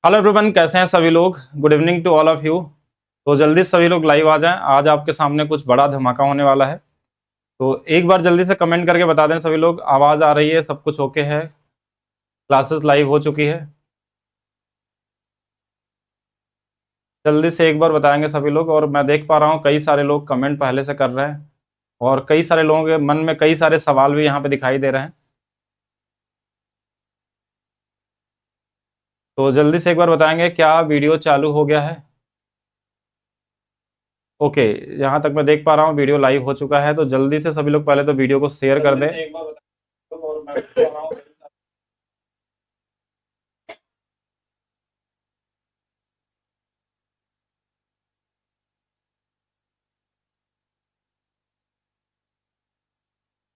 Hello everyone, कैसे हैं सभी लोग। Good evening to all of you. तो जल्दी से सभी लोग लाइव आ जाएं। आज आपके सामने कुछ बड़ा धमाका होने वाला है। तो एक बार जल्दी से कमेंट करके बता दें सभी लोग, आवाज़ आ रही है, सब कुछ ओके है, क्लासेस लाइव हो चुकी है। जल्दी से एक बार बताएंगे सभी लोग। और मैं देख पा रहा हूँ कई सारे लोग कमेंट पहले से कर रहे हैं और कई सारे लोगों के मन में कई सारे सवाल भी यहाँ पे दिखाई दे रहे हैं। तो जल्दी से एक बार बताएंगे क्या वीडियो चालू हो गया है। ओके, यहाँ तक मैं देख पा रहा हूँ वीडियो लाइव हो चुका है। तो जल्दी से सभी लोग पहले तो वीडियो को शेयर कर दें। एक बार बताएं और मैं देख पा रहा हूँ।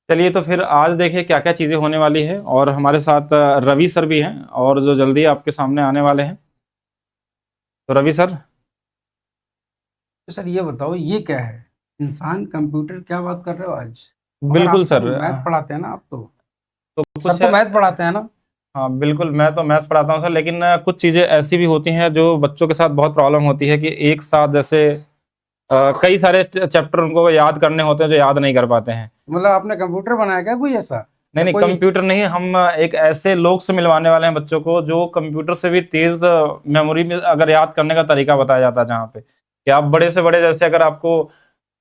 चलिए, तो फिर आज देखिए क्या क्या चीज़ें होने वाली है। और हमारे साथ रवि सर भी हैं और जो जल्दी आपके सामने आने वाले हैं। तो रवि सर, तो सर ये बताओ, ये क्या है? इंसान कंप्यूटर, क्या बात कर रहे हो आज? बिल्कुल सर। मैथ पढ़ाते हैं ना आप तो सर कुछ तो मैथ पढ़ाते हैं ना? हाँ बिल्कुल, मैं तो मैथ्स पढ़ाता हूँ सर। लेकिन कुछ चीज़ें ऐसी भी होती हैं जो बच्चों के साथ बहुत प्रॉब्लम होती है कि एक साथ जैसे कई सारे चैप्टर उनको याद करने होते हैं जो याद नहीं कर पाते हैं। मतलब आपने कंप्यूटर बनाया क्या कोई ऐसा? नहीं नहीं, कोई कंप्यूटर नहीं, हम एक ऐसे लोग से मिलवाने वाले हैं बच्चों को जो कंप्यूटर से भी तेज मेमोरी में अगर याद करने का तरीका बताया जाता है। जहाँ पे कि आप बड़े से बड़े, जैसे अगर आपको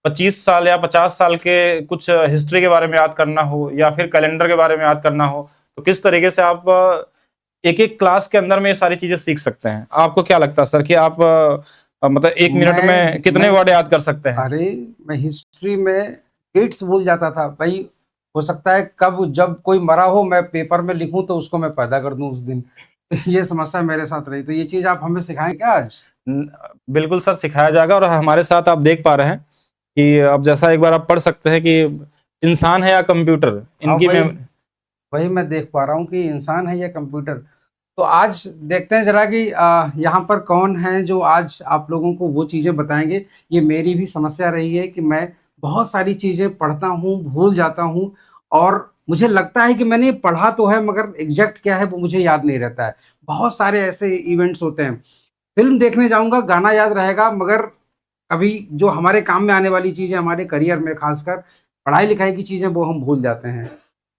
25 साल या 50 साल के कुछ हिस्ट्री के बारे में याद करना हो या फिर कैलेंडर के बारे में याद करना हो, तो किस तरीके से आप एक एक क्लास के अंदर में ये सारी चीजें सीख सकते हैं। आपको क्या लगता है सर कि आप मतलब एक मिनट में कितने वर्ड याद कर सकते हैं? अरे, मैं हिस्ट्री में डेट्स भूल जाता था भाई। हो सकता है कब जब कोई मरा हो मैं पेपर में लिखूं तो उसको मैं पैदा कर दूं उस दिन। ये समस्या मेरे साथ रही। तो ये चीज आप हमें सिखाएं क्या आज? बिल्कुल सर, सिखाया जाएगा। और हमारे साथ आप देख पा रहे हैं कि अब जैसा एक बार आप पढ़ सकते हैं कि इंसान है या कंप्यूटर, इनकी वही में वही मैं देख पा रहा हूँ कि इंसान है या कंप्यूटर। तो आज देखते हैं जरा कि यहाँ पर कौन है जो आज आप लोगों को वो चीज़ें बताएंगे। ये मेरी भी समस्या रही है कि मैं बहुत सारी चीज़ें पढ़ता हूँ, भूल जाता हूँ। और मुझे लगता है कि मैंने पढ़ा तो है, मगर एग्जैक्ट क्या है वो मुझे याद नहीं रहता है। बहुत सारे ऐसे इवेंट्स होते हैं। फिल्म देखने जाऊंगा, गाना याद रहेगा, मगर अभी जो हमारे काम में आने वाली चीज़ें, हमारे करियर में खासकर पढ़ाई लिखाई की चीज़ें, वो हम भूल जाते हैं।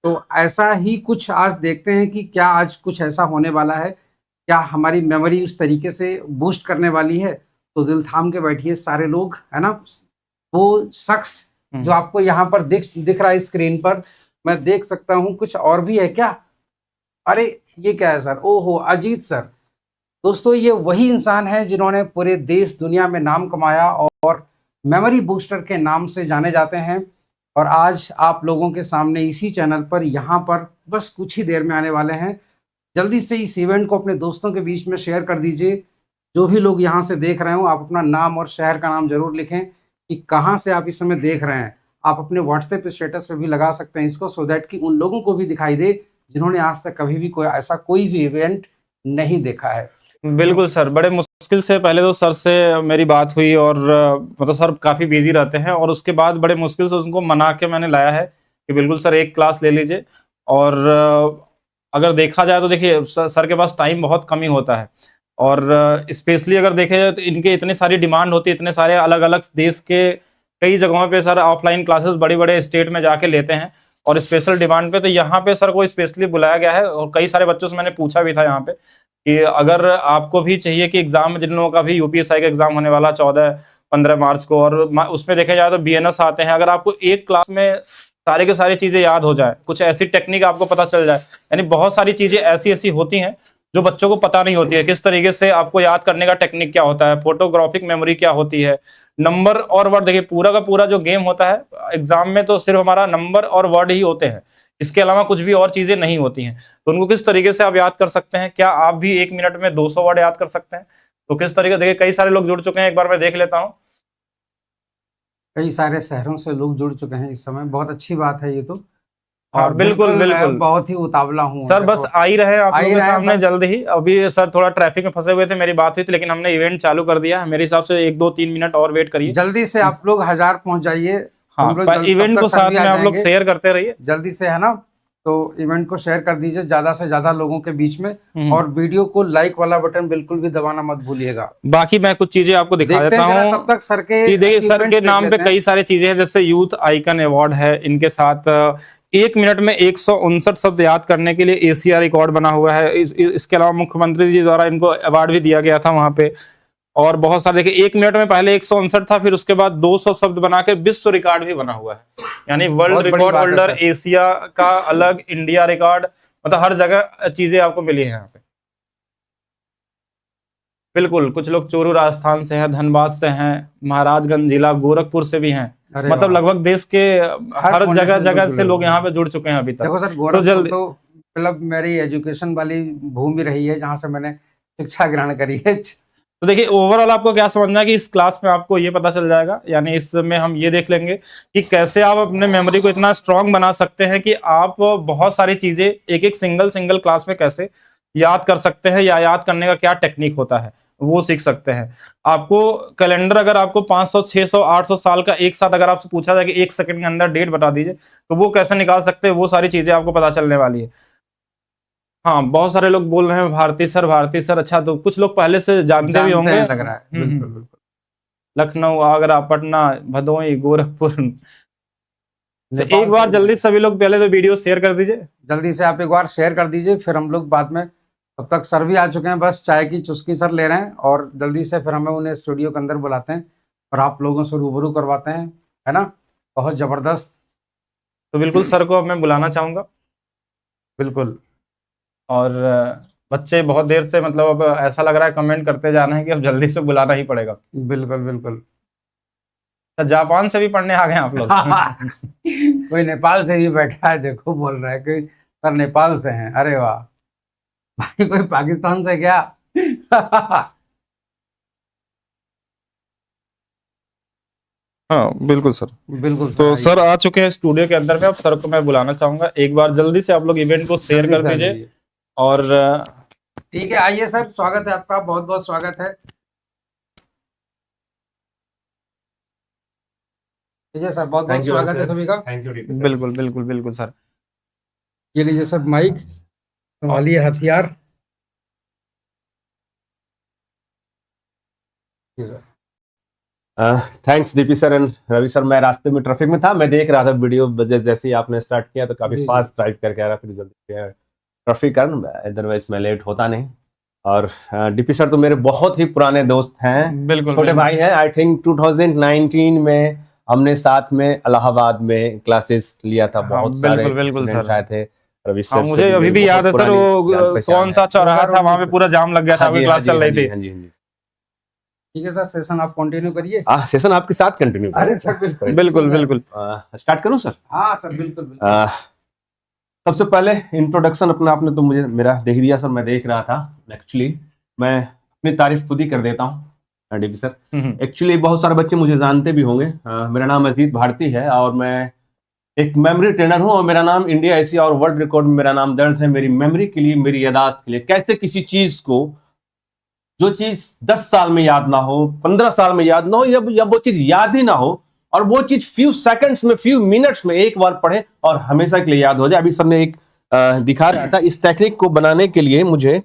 तो ऐसा ही कुछ आज देखते हैं कि क्या आज कुछ ऐसा होने वाला है, क्या हमारी मेमोरी उस तरीके से बूस्ट करने वाली है। तो दिल थाम के बैठिए सारे लोग, है ना। वो शख्स जो आपको यहाँ पर दिख रहा है स्क्रीन पर, मैं देख सकता हूँ कुछ और भी है क्या? अरे, ये क्या है सर? ओहो, अजीत सर। दोस्तों, ये वही इंसान है जिन्होंने पूरे देश दुनिया में नाम कमाया और मेमोरी बूस्टर के नाम से जाने जाते हैं। और आज आप लोगों के सामने इसी चैनल पर, यहाँ पर बस कुछ ही देर में आने वाले हैं। जल्दी से इस इवेंट को अपने दोस्तों के बीच में शेयर कर दीजिए। जो भी लोग यहाँ से देख रहे हो, आप अपना नाम और शहर का नाम जरूर लिखें कि कहाँ से आप इस समय देख रहे हैं। आप अपने व्हाट्सएप स्टेटस पे भी लगा सकते हैं इसको, सो दैट कि उन लोगों को भी दिखाई दे जिन्होंने आज तक कभी भी कोई भी इवेंट नहीं देखा है। बिल्कुल सर, बड़े मुश्किल से पहले तो सर से मेरी बात हुई और मतलब सर काफ़ी बिजी रहते हैं। और उसके बाद बड़े मुश्किल से उनको मना के मैंने लाया है कि बिल्कुल सर एक क्लास ले लीजिए। और अगर देखा जाए तो देखिए सर के पास टाइम बहुत कम ही होता है। और स्पेशली अगर देखे जाए तो इनके इतनी सारी डिमांड होती है, इतने सारे अलग अलग देश के कई जगहों पे सर ऑफलाइन क्लासेस बड़ी बड़े स्टेट में जाके लेते हैं और स्पेशल डिमांड पे। तो यहाँ पे सर को स्पेशली बुलाया गया है। और कई सारे बच्चों से मैंने पूछा भी था यहाँ पे कि अगर आपको भी चाहिए कि एग्जाम में, जिन लोगों का भी यूपीएसआई का एग्जाम होने वाला 14-15 मार्च को, और उसमें देखे जाए तो बीएनएस आते हैं, अगर आपको एक क्लास में सारे के सारी चीजें याद हो जाए, कुछ ऐसी टेक्निक आपको पता चल जाए, यानी बहुत सारी चीजें ऐसी ऐसी होती हैं जो बच्चों को पता नहीं होती है। किस तरीके से आपको याद करने का टेक्निक क्या होता है, फोटोग्राफिक मेमोरी क्या होती है, नंबर और वर्ड। देखिए पूरा का पूरा जो गेम होता है एग्जाम में, तो सिर्फ हमारा नंबर और वर्ड ही होते हैं, इसके अलावा कुछ भी और चीजें नहीं होती हैं। तो उनको किस तरीके से आप याद कर सकते हैं? क्या आप भी एक मिनट में 200 वर्ड याद कर सकते हैं? तो किस तरीके, देखिए कई सारे लोग जुड़ चुके हैं, एक बार मैं देख लेता हूँ। कई सारे शहरों से लोग जुड़ चुके हैं इस समय, बहुत अच्छी बात है ये तो। हाँ और बिल्कुल मैं बिल्कुल बहुत ही उतावला हूँ सर, बस आ ही रहे हैं आप आ ही लोगों के रहे हैं सामने बस। जल्द ही। अभी सर थोड़ा ट्रैफिक में फंसे हुए थे, मेरी बात हुई थी, लेकिन हमने इवेंट चालू कर दिया है। मेरे हिसाब से 1-2-3 मिनट और वेट करिए। जल्दी से आप लोग 1000 पहुंच जाइए। हाँ, हम लोग इवेंट को तक साथ सभी में आ आप लोग जाएंगे शेयर करते रहिए जल्दी से, है ना। तो इवेंट को शेयर कर दीजिए ज्यादा से ज्यादा लोगों के बीच में, और वीडियो को लाइक वाला बटन बिल्कुल भी दबाना मत भूलिएगा। बाकी मैं कुछ चीजें आपको दिखा देखते देता हैं जरा हूँ तब तक सर के कि देखिए सर achievements के देख नाम पे लेते हैं। कई सारी चीजें हैं, जैसे यूथ आइकन अवार्ड है, इनके साथ 1 मिनट में 159 शब्द याद करने के लिए एशिया रिकॉर्ड बना हुआ है। इसके अलावा मुख्यमंत्री जी द्वारा इनको अवार्ड भी दिया गया था वहां पे। और बहुत सारे देखिए 1 मिनट में पहले 159 था, फिर उसके बाद 200 शब्द बना के विश्व रिकॉर्ड भी बना हुआ है। यानी वर्ल्ड बहुत बड़ी रिकॉर्ड बात है होल्डर, सर। एशिया का अलग, इंडिया रिकॉर्ड, मतलब हर जगह चीजें आपको मिली है यहाँ पे। बिल्कुल, कुछ लोग चोरू राजस्थान से हैं, धनबाद से हैं, महाराजगंज जिला गोरखपुर से भी हैं। अरे मतलब वाह। लगभग देश के हर कोने जगह से जगह जुड़े से लोग हुए यहाँ हैं। पे जुड़ चुके हैं अभी तक। देखो सर, तो गोरखपुर जल्द तो मतलब मेरी एजुकेशन वाली भूमि रही है, जहाँ से मैंने शिक्षा ग्रहण करी है। तो देखिए ओवरऑल आपको क्या समझना है कि इस क्लास में आपको ये पता चल जाएगा, यानी इसमें हम ये देख लेंगे कि कैसे आप अपने मेमोरी को इतना स्ट्रांग बना सकते हैं कि आप बहुत सारी चीजें एक एक सिंगल क्लास में कैसे याद कर सकते हैं, या याद करने का क्या टेक्निक होता है वो सीख सकते हैं। आपको कैलेंडर अगर आपको 500, 600, 800 साल का एक साथ अगर आपसे पूछा जाए कि 1 सेकंड के अंदर डेट बता दीजिए, तो वो कैसे निकाल सकते हैं, वो सारी चीजें आपको पता चलने वाली है। हाँ, बहुत सारे लोग बोल रहे हैं भारती सर। अच्छा, तो कुछ लोग पहले से जानते भी होंगे, लग रहा है। बिल्कुल बिल्कुल। लखनऊ, आगरा, पटना, भदोही, गोरखपुर। तो नेपाल एक बार से- जल्दी सभी लोग पहले तो वीडियो शेयर कर दीजिए। जल्दी से आप एक बार शेयर कर दीजिए, फिर हम लोग बाद में, तब तक सर भी आ चुके हैं, बस चाय की चुस्की सर ले रहे हैं, और जल्दी से फिर हमें उन्हें स्टूडियो के अंदर बुलाते हैं और आप लोगों से रूबरू करवाते हैं, है ना। बहुत जबरदस्त। तो बिल्कुल सर को मैं बुलाना चाहूंगा। बिल्कुल। और बच्चे बहुत देर से, मतलब अब ऐसा लग रहा है कमेंट करते जाना है कि अब जल्दी से बुलाना ही पड़ेगा। बिल्कुल बिल्कुल। तो जापान से भी पढ़ने आ गए आप लोग। कोई नेपाल से भी बैठा है, देखो बोल रहा है कि सर नेपाल से हैं। अरे वाह भाई, कोई पाकिस्तान से क्या? हाँ बिल्कुल सर। बिल्कुल तो आइए। सर आ चुके हैं स्टूडियो के अंदर में। अब सर को मैं बुलाना चाहूंगा, एक बार जल्दी से आप लोग इवेंट को शेयर जल्दी कर से आ दीजिए। जाइए। और ठीक है, आइए सर, स्वागत है आपका, बहुत बहुत स्वागत है। ठीक है सर, बहुत बहुत स्वागत है सभी का। Thank you DP sir. बिल्कुल बिल्कुल बिल्कुल सर। ये लीजिए सर माइक, संभालिए हथियार। जी sir. Thanks DP sir and Ravi sir. मैं रास्ते में ट्रैफिक में था, मैं देख रहा था वीडियो, जैसे ही आपने स्टार्ट किया तो काफी जी, फास्ट ड्राइव करके आ रहा था, जल्दी ट्रैफिक कारण, अदरवाइज मैं लेट होता नहीं। और डीपी सर तो मेरे बहुत ही पुराने दोस्त हैं, बिल्कुल छोटे भाई हैं। आई थिंक 2019 में हमने साथ में इलाहाबाद में क्लासेस लिया था। हाँ, बहुत सारे बिल्कुल स्टूडेंट्स सर। आए थे। रवि हाँ, सर मुझे अभी भी याद है सर, वो कौन सा चौराहा था वहां पे पूरा जाम लग गया था, आपकी क्लास चल रही थी। हाँ जी हाँ जी। ठीक है सर, सेशन आप कंटिन्यू करिए। सेशन आपके साथ कंटिन्यू। अरे सर बिल्कुल बिल्कुल बिल्कुल। स्टार्ट करूं सर? हाँ सर, बिल्कुल बिल्कुल। सबसे पहले इंट्रोडक्शन अपना आपने तो मुझे मेरा देख दिया सर, मैं देख रहा था। एक्चुअली मैं अपनी तारीफ खुद ही कर देता हूँ डीपी सर। एक्चुअली बहुत सारे बच्चे मुझे जानते भी होंगे। मेरा नाम अजीत भारती है और मैं एक मेमोरी ट्रेनर हूँ, और मेरा नाम इंडिया, एशिया और वर्ल्ड रिकॉर्ड में मेरा नाम दर्ज है। मेरी मेमोरी के लिए, मेरी यादाश्त के लिए, कैसे किसी चीज को, जो चीज 10 साल में याद ना हो, 15 साल में याद ना हो, या वो चीज याद ही ना हो, और वो चीज फ्यू सेकंड्स में, फ्यू मिनट्स में एक बार पढ़े और हमेशा के लिए याद हो जाए। अभी सर ने एक दिखा रहा था, इस टेक्निक को बनाने के लिए मुझे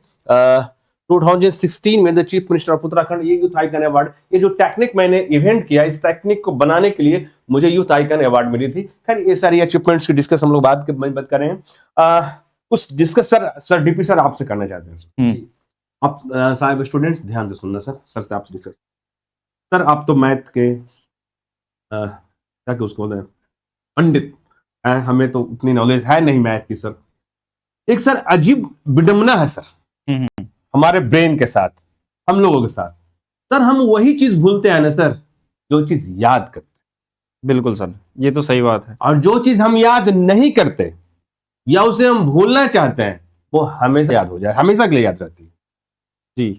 2016 में the chief minister of Uttarakhand, ये यूथ आइकन अवार्ड, ये जो टेक्निक मैंने इवेंट किया, इस टेक्निक को बनाने के लिए मुझे यूथ आइकन अवार्ड मिली थी। खैर ये सारी अचीवमेंट्स की डिस्कस हम लोग बात कर रहे हैं। कुछ डिस्कस सर डीपी सर आपसे करना चाहते हैं। आप साहब स्टूडेंट्स ध्यान से सुनना सर से आपसे डिस्कस। सर आप तो मैथ के क्या कि उसको बोलते हैं पंडित हैं, हमें तो उतनी नॉलेज है नहीं मैथ की सर। एक सर अजीब विडंबना है सर हमारे ब्रेन के साथ, हम लोगों के साथ। सर हम वही चीज भूलते हैं ना सर जो चीज याद करते। बिल्कुल सर, ये तो सही बात है। और जो चीज हम याद नहीं करते या उसे हम भूलना चाहते हैं, वो हमेशा याद हो जाए, हमेशा के लिए याद रहती है। जी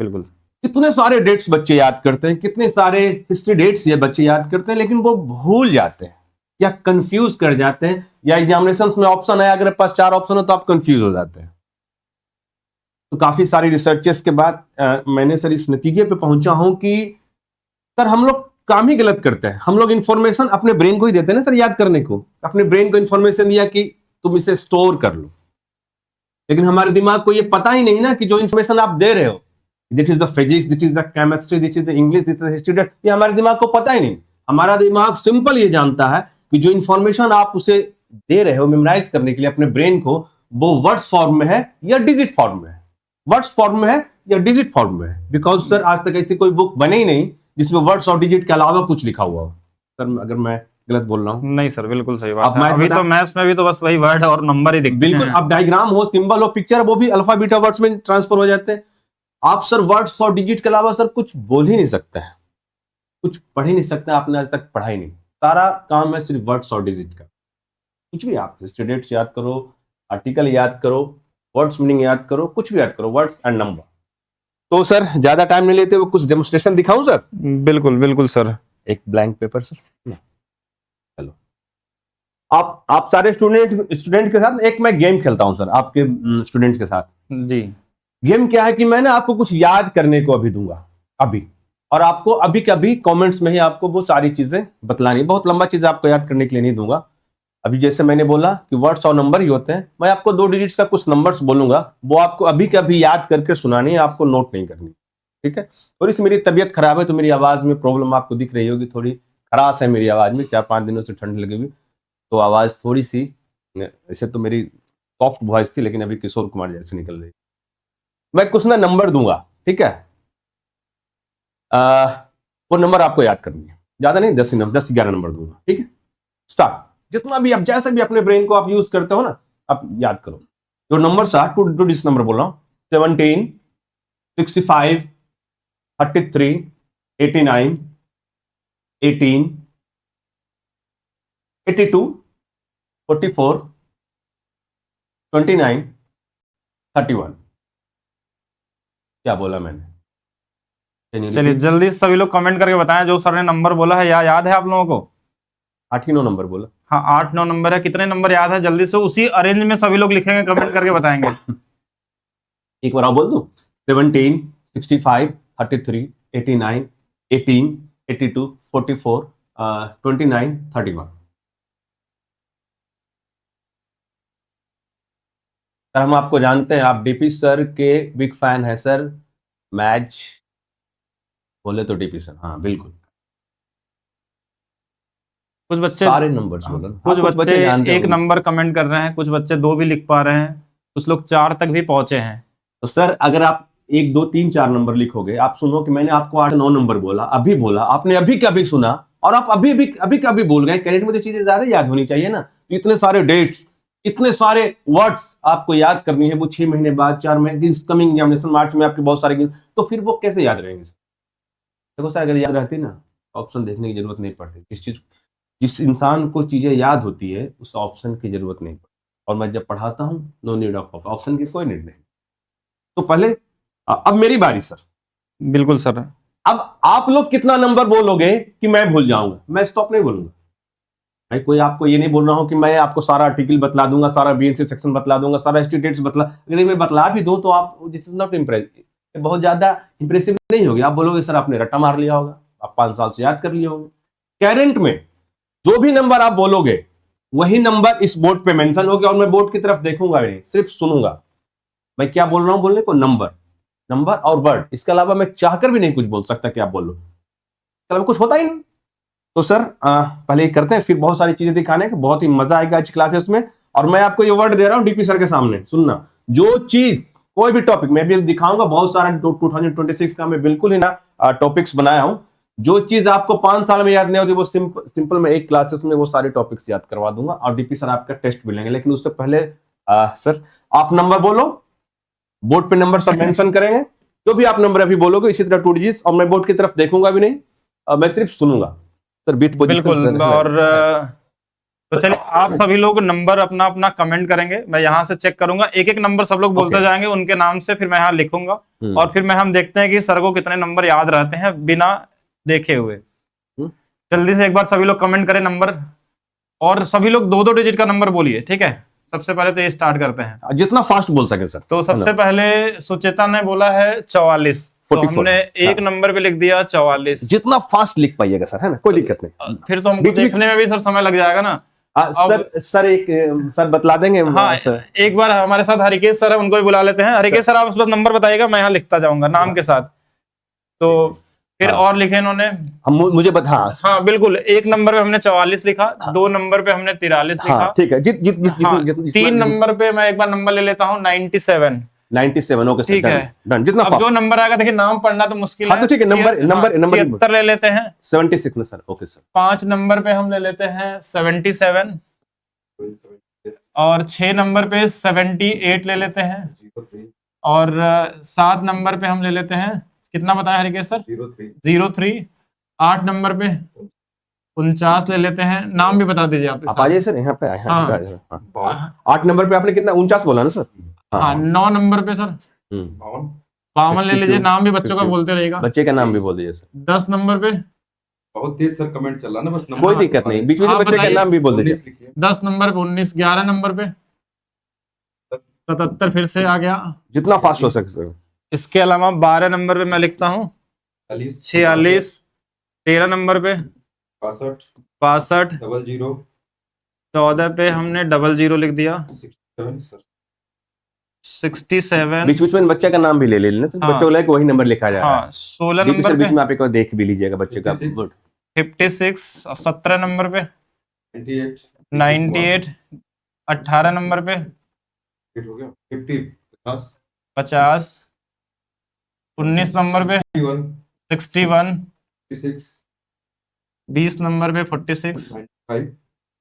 बिल्कुल। कितने सारे डेट्स बच्चे याद करते हैं, कितने सारे हिस्ट्री डेट्स ये बच्चे याद करते हैं, लेकिन वो भूल जाते हैं या कंफ्यूज कर जाते हैं, या एग्जामिनेशंस में ऑप्शन है, अगर पास 4 ऑप्शन है तो आप कंफ्यूज हो जाते हैं। तो काफी सारी रिसर्चेस के बाद मैंने सर इस नतीजे पे पहुंचा हूं कि सर हम लोग काम ही गलत करते हैं। हम लोग इंफॉर्मेशन अपने ब्रेन को ही देते हैं ना सर याद करने को। अपने ब्रेन को इंफॉर्मेशन दिया कि तुम इसे स्टोर कर लो। लेकिन हमारे दिमाग को ये पता ही नहीं ना कि जो इंफॉर्मेशन आप दे रहे हो, this is the physics, this is the chemistry, this is the English, this is the history, ये हमारे दिमाग को पता ही नहीं। हमारा दिमाग सिंपल ये जानता है कि जो इंफॉर्मेशन आप उसे दे रहे हो मेमोराइज करने के लिए अपने ब्रेन को, वो वर्ड्स फॉर्म में है या डिजिट फॉर्म में है, वर्ड्स फॉर्म में है या डिजिट फॉर्म में है। बिकॉज सर आज तक ऐसी कोई बुक बनी ही नहीं जिसमें वर्ड्स और डिजिट के अलावा कुछ लिखा हुआ हो। सर अगर मैं गलत बोल रहा हूँ? नहीं सर, बिल्कुल सही अब बात है। अभी तो मैथ्स में भी तो बस वही वर्ड और नंबर ही दिखते बिल्कुल, हैं। अब डायग्राम हो, सिंबल हो, पिक्चर, वो भी अल्फा बीटा वर्ड्स में ट्रांसफर हो जाते हैं। आप सर वर्ड्स और डिजिट के अलावा सर कुछ बोल ही नहीं सकते हैं, कुछ पढ़ ही नहीं सकते, आपने आज तक पढ़ा ही नहीं। सारा काम है सिर्फ वर्ड्स और डिजिट का। कुछ भी आप स्टूडेंट्स याद करो, आर्टिकल याद करो, वर्ड्स मीनिंग याद करो, कुछ भी याद करो, वर्ड्स एंड नंबर। तो सर ज्यादा टाइम नहीं लेते हुए कुछ डेमोन्स्ट्रेशन दिखाऊं सर? बिल्कुल बिल्कुल सर। एक ब्लैंक पेपर सर, चलो आप सारे स्टूडेंट के साथ एक मैं गेम खेलता हूं सर, आपके स्टूडेंट्स के साथ। जी। गेम क्या है कि मैं ना आपको कुछ याद करने को अभी दूंगा अभी, और आपको अभी के अभी कमेंट्स में ही आपको वो सारी चीजें बतलानी। बहुत लंबा चीज आपको याद करने के लिए नहीं दूंगा। अभी जैसे मैंने बोला कि वर्ड्स और नंबर ही होते हैं, मैं आपको 2 डिजिट्स का कुछ नंबर्स बोलूंगा, वो आपको अभी के अभी याद करके सुनानी है, आपको नोट नहीं करनी। ठीक है? थोड़ी सी मेरी तबीयत खराब है तो मेरी आवाज में प्रॉब्लम आपको दिख रही होगी, थोड़ी खराश है मेरी आवाज में, 4-5 दिनों से ठंड लगी हुई, तो आवाज थोड़ी सी, ऐसे तो मेरी सॉफ्ट वॉइस थी लेकिन अभी किशोर कुमार जैसे निकल रही। मैं कुछ ना नंबर दूंगा, ठीक है? वो नंबर आपको याद करनी है, ज्यादा नहीं, 10-11 नंबर दूंगा। ठीक है? स्टार्ट। जितना भी आप जैसे भी अपने ब्रेन को आप यूज करते हो ना, आप याद करो। जो नंबर सा 2 डिजिट नंबर बोल रहा हूं, 17, 65, 33, 89, 18, 82, 44, 29, 31। क्या बोला मैंने? चलिए जल्दी सभी लोग कमेंट करके बताएं जो सर ने नंबर बोला है, याद है आप लोगों को? 8 ही 9 नंबर बोला। हाँ 8-9 नंबर है। कितने नंबर याद है? जल्दी से उसी अरेंज में सभी लोग लिखेंगे, कमेंट करके बताएंगे। एक बार आप बोल दो। 17, 65, 33, 89, 18, 82, 44, 29, 31। सर हम आपको जानते हैं, आप डीपी सर के बिग फैन है सर। मैच बोले तो डीपी सर, हाँ बिल्कुल। कुछ बच्चे सारे नंबर्स बोलो। कुछ बच्चे जानते एक होंगे। नंबर कमेंट कर रहे हैं, कुछ बच्चे 2 भी लिख पा रहे हैं, कुछ लोग 4 तक भी पहुंचे हैं। तो सर अगर आप 1, 2, 3, 4 नंबर लिखोगे, आप सुनो कि मैंने आपको 8-9 नंबर बोला, अभी बोला, आपने अभी कभी सुना और आप अभी कभी बोल गए। कैरेट में तो चीजें ज्यादा याद होनी चाहिए ना। इतने सारे डेट्स, इतने सारे वर्ड्स आपको याद करनी है, वो 6 महीने बाद, 4 महीने, कमिंग एग्जामिनेशन मार्च में आपके बहुत सारे, तो फिर वो कैसे याद रहेंगे? देखो सर अगर याद रहती ना, ऑप्शन देखने की जरूरत नहीं पड़ती। जिस इंसान को चीजें याद होती है उस ऑप्शन की जरूरत नहीं पड़ती। और मैं जब पढ़ाता हूं, नो नीड ऑफ ऑप्शन की कोई नीड नहीं। तो पहले अब मेरी बारी सर। बिल्कुल सर। अब आप लोग कितना नंबर बोलोगे कि मैं भूल जाऊंगा? मैं स्टॉप नहीं बोलूंगा। मैं कोई आपको ये नहीं बोल रहा हूं कि मैं आपको सारा आर्टिकल बतला दूंगा, सारा बीएनसी सेक्शन बतला दूंगा, सारा स्टेट्स बतला। अगर मैं बतला भी दूं तो आप, दिस इज नॉट इम्प्रेसिव, बहुत ज्यादा इंप्रेसिव नहीं होगी। आप बोलोगे सर आपने रट्टा मार लिया होगा, आप 5 साल से याद कर लिए होंगे। कैरेंट में जो भी नंबर आप बोलोगे वही नंबर इस बोर्ड पे मेंशन होगा, और मैं बोर्ड की तरफ देखूंगा नहीं, सिर्फ सुनूंगा मैं क्या बोल रहा हूं बोलने को। नंबर और वर्ड, इसके अलावा मैं चाहकर भी नहीं कुछ बोल सकता कि आप बोलो, इसके अलावा कुछ होता ही नहीं। तो सर पहले ये करते हैं, फिर बहुत सारी चीजें दिखाने का, बहुत ही मजा आएगा आज क्लासेस में। और मैं आपको ये वर्ड दे रहा हूं डीपी सर के सामने, सुनना। जो चीज, कोई भी टॉपिक मैं भी दिखाऊंगा, बहुत सारा 2026 का मैं बिल्कुल ही ना टॉपिक्स बनाया हूं। जो चीज आपको 5 साल में याद नहीं होती, वो सिंपल में 1 क्लासेस में वो सारे टॉपिक्स याद करवा दूंगा, और डीपी सर आपका टेस्ट भी लेंगे। लेकिन उससे पहले सर आप नंबर बोलो, बोर्ड पे नंबर सब मेंशन करेंगे। जो भी आप नंबर अभी बोलोगे इसी तरह 2 डिजिट्स, और मैं बोर्ड की तरफ देखूंगा भी नहीं, मैं सिर्फ सुनूंगा सर। बीच बिल्कुल। और तो चलिए आप सभी लोग नंबर अपना अपना कमेंट करेंगे, मैं यहाँ से चेक करूंगा। एक नंबर सब लोग बोलते जाएंगे उनके नाम से, फिर मैं यहाँ लिखूंगा, और फिर मैं हम देखते हैं कि सर को कितने नंबर याद रहते हैं बिना देखे हुए। जल्दी से एक बार सभी लोग कमेंट करें नंबर, और सभी लोग 2-2 डिजिट का नंबर बोलिए। ठीक है, सबसे पहले तो ये स्टार्ट करते हैं, जितना फास्ट बोल सके सर। तो सबसे पहले सुचेता ने बोला है 44, तो हमने एक नंबर पे लिख दिया 44। जितना फास्ट लिख पाइएगा सर, है ना, कोई दिक्कत नहीं। फिर तो हमको देखने में भी सर समय लग जाएगा ना, सर एक सर बतला देंगे हाँ सर। एक बार हमारे साथ हरिकेश सर है, उनको भी बुला लेते हैं। हरिकेश सर आप उस लोग नंबर बताइएगा, मैं यहाँ लिखता जाऊंगा नाम के साथ। तो फिर हाँ। और लिखे इन्होंने। हम मुझे बता, हाँ हाँ बिल्कुल, एक नंबर पे हमने 44 लिखा, 2 नंबर पे हमने 43 लिखा। हाँ ठीक है। जित जित जित हाँ, जित 3 नंबर पे मैं एक बार नंबर ले लेता हूँ 97। 97 ओके सर, ठीक है। डन जितना अब फास्ट। जो नंबर आएगा, देखिए नाम पढ़ना तो मुश्किल हाँ है। तो ठीक है, नंबर 76 ले लेते हैं। 76 ना सर, ओके सर। 5 नंबर पे हम ले लेते हैं 77, और 6 नंबर पे 78 ले लेते हैं, और 7 नंबर पे हम ले लेते हैं, कितना बताया हरिकेश सर? 03। 8 नंबर पे 49 ले लेते हैं। नाम भी बता दीजिए आप। आप आ जाइए सर, यहाँ पे हाँ। 8 नंबर पे आपने कितना 49 बोला ना सर? हाँ 9 नंबर पे सर 52 ले लीजिए। नाम भी बच्चों का बोलते रहेगा। बच्चे का नाम भी बोल दीजिए सर। 10 नंबर पे बहुत तेज सर कमेंट चल रहा ना, बस नंबर कोई दिक्कत नहीं, बीच में आप बच्चे का बताइए। नाम भी बोल दीजिए। 19 लिखिए। 10 नंबर पे 19। 11 नंबर पे 77 फिर से आ गया। जितना फास्ट हो सके सर। इसके अलावा 12 नंबर पे मैं लिखता हूँ 46। 13 नंबर पे 62 62। 00 14 पे हमने 00 लिख दिया। 67 सर 67। बीच बीच में बच्चे का नाम भी ले लेना सर, हाँ। बच्चों को लेके वही नंबर लिखा जा रहा है। हाँ 16 बीच में नंबर सर, बीच पे में आप एक बार देख भी लीजिएगा बच्चे का। 56 गुड। 56। 17 नंबर पे 98 98। 18 नंबर पे हिट हो गया 50 50 50। 19 नंबर पे 61 61। 56 20 नंबर पे 46। 95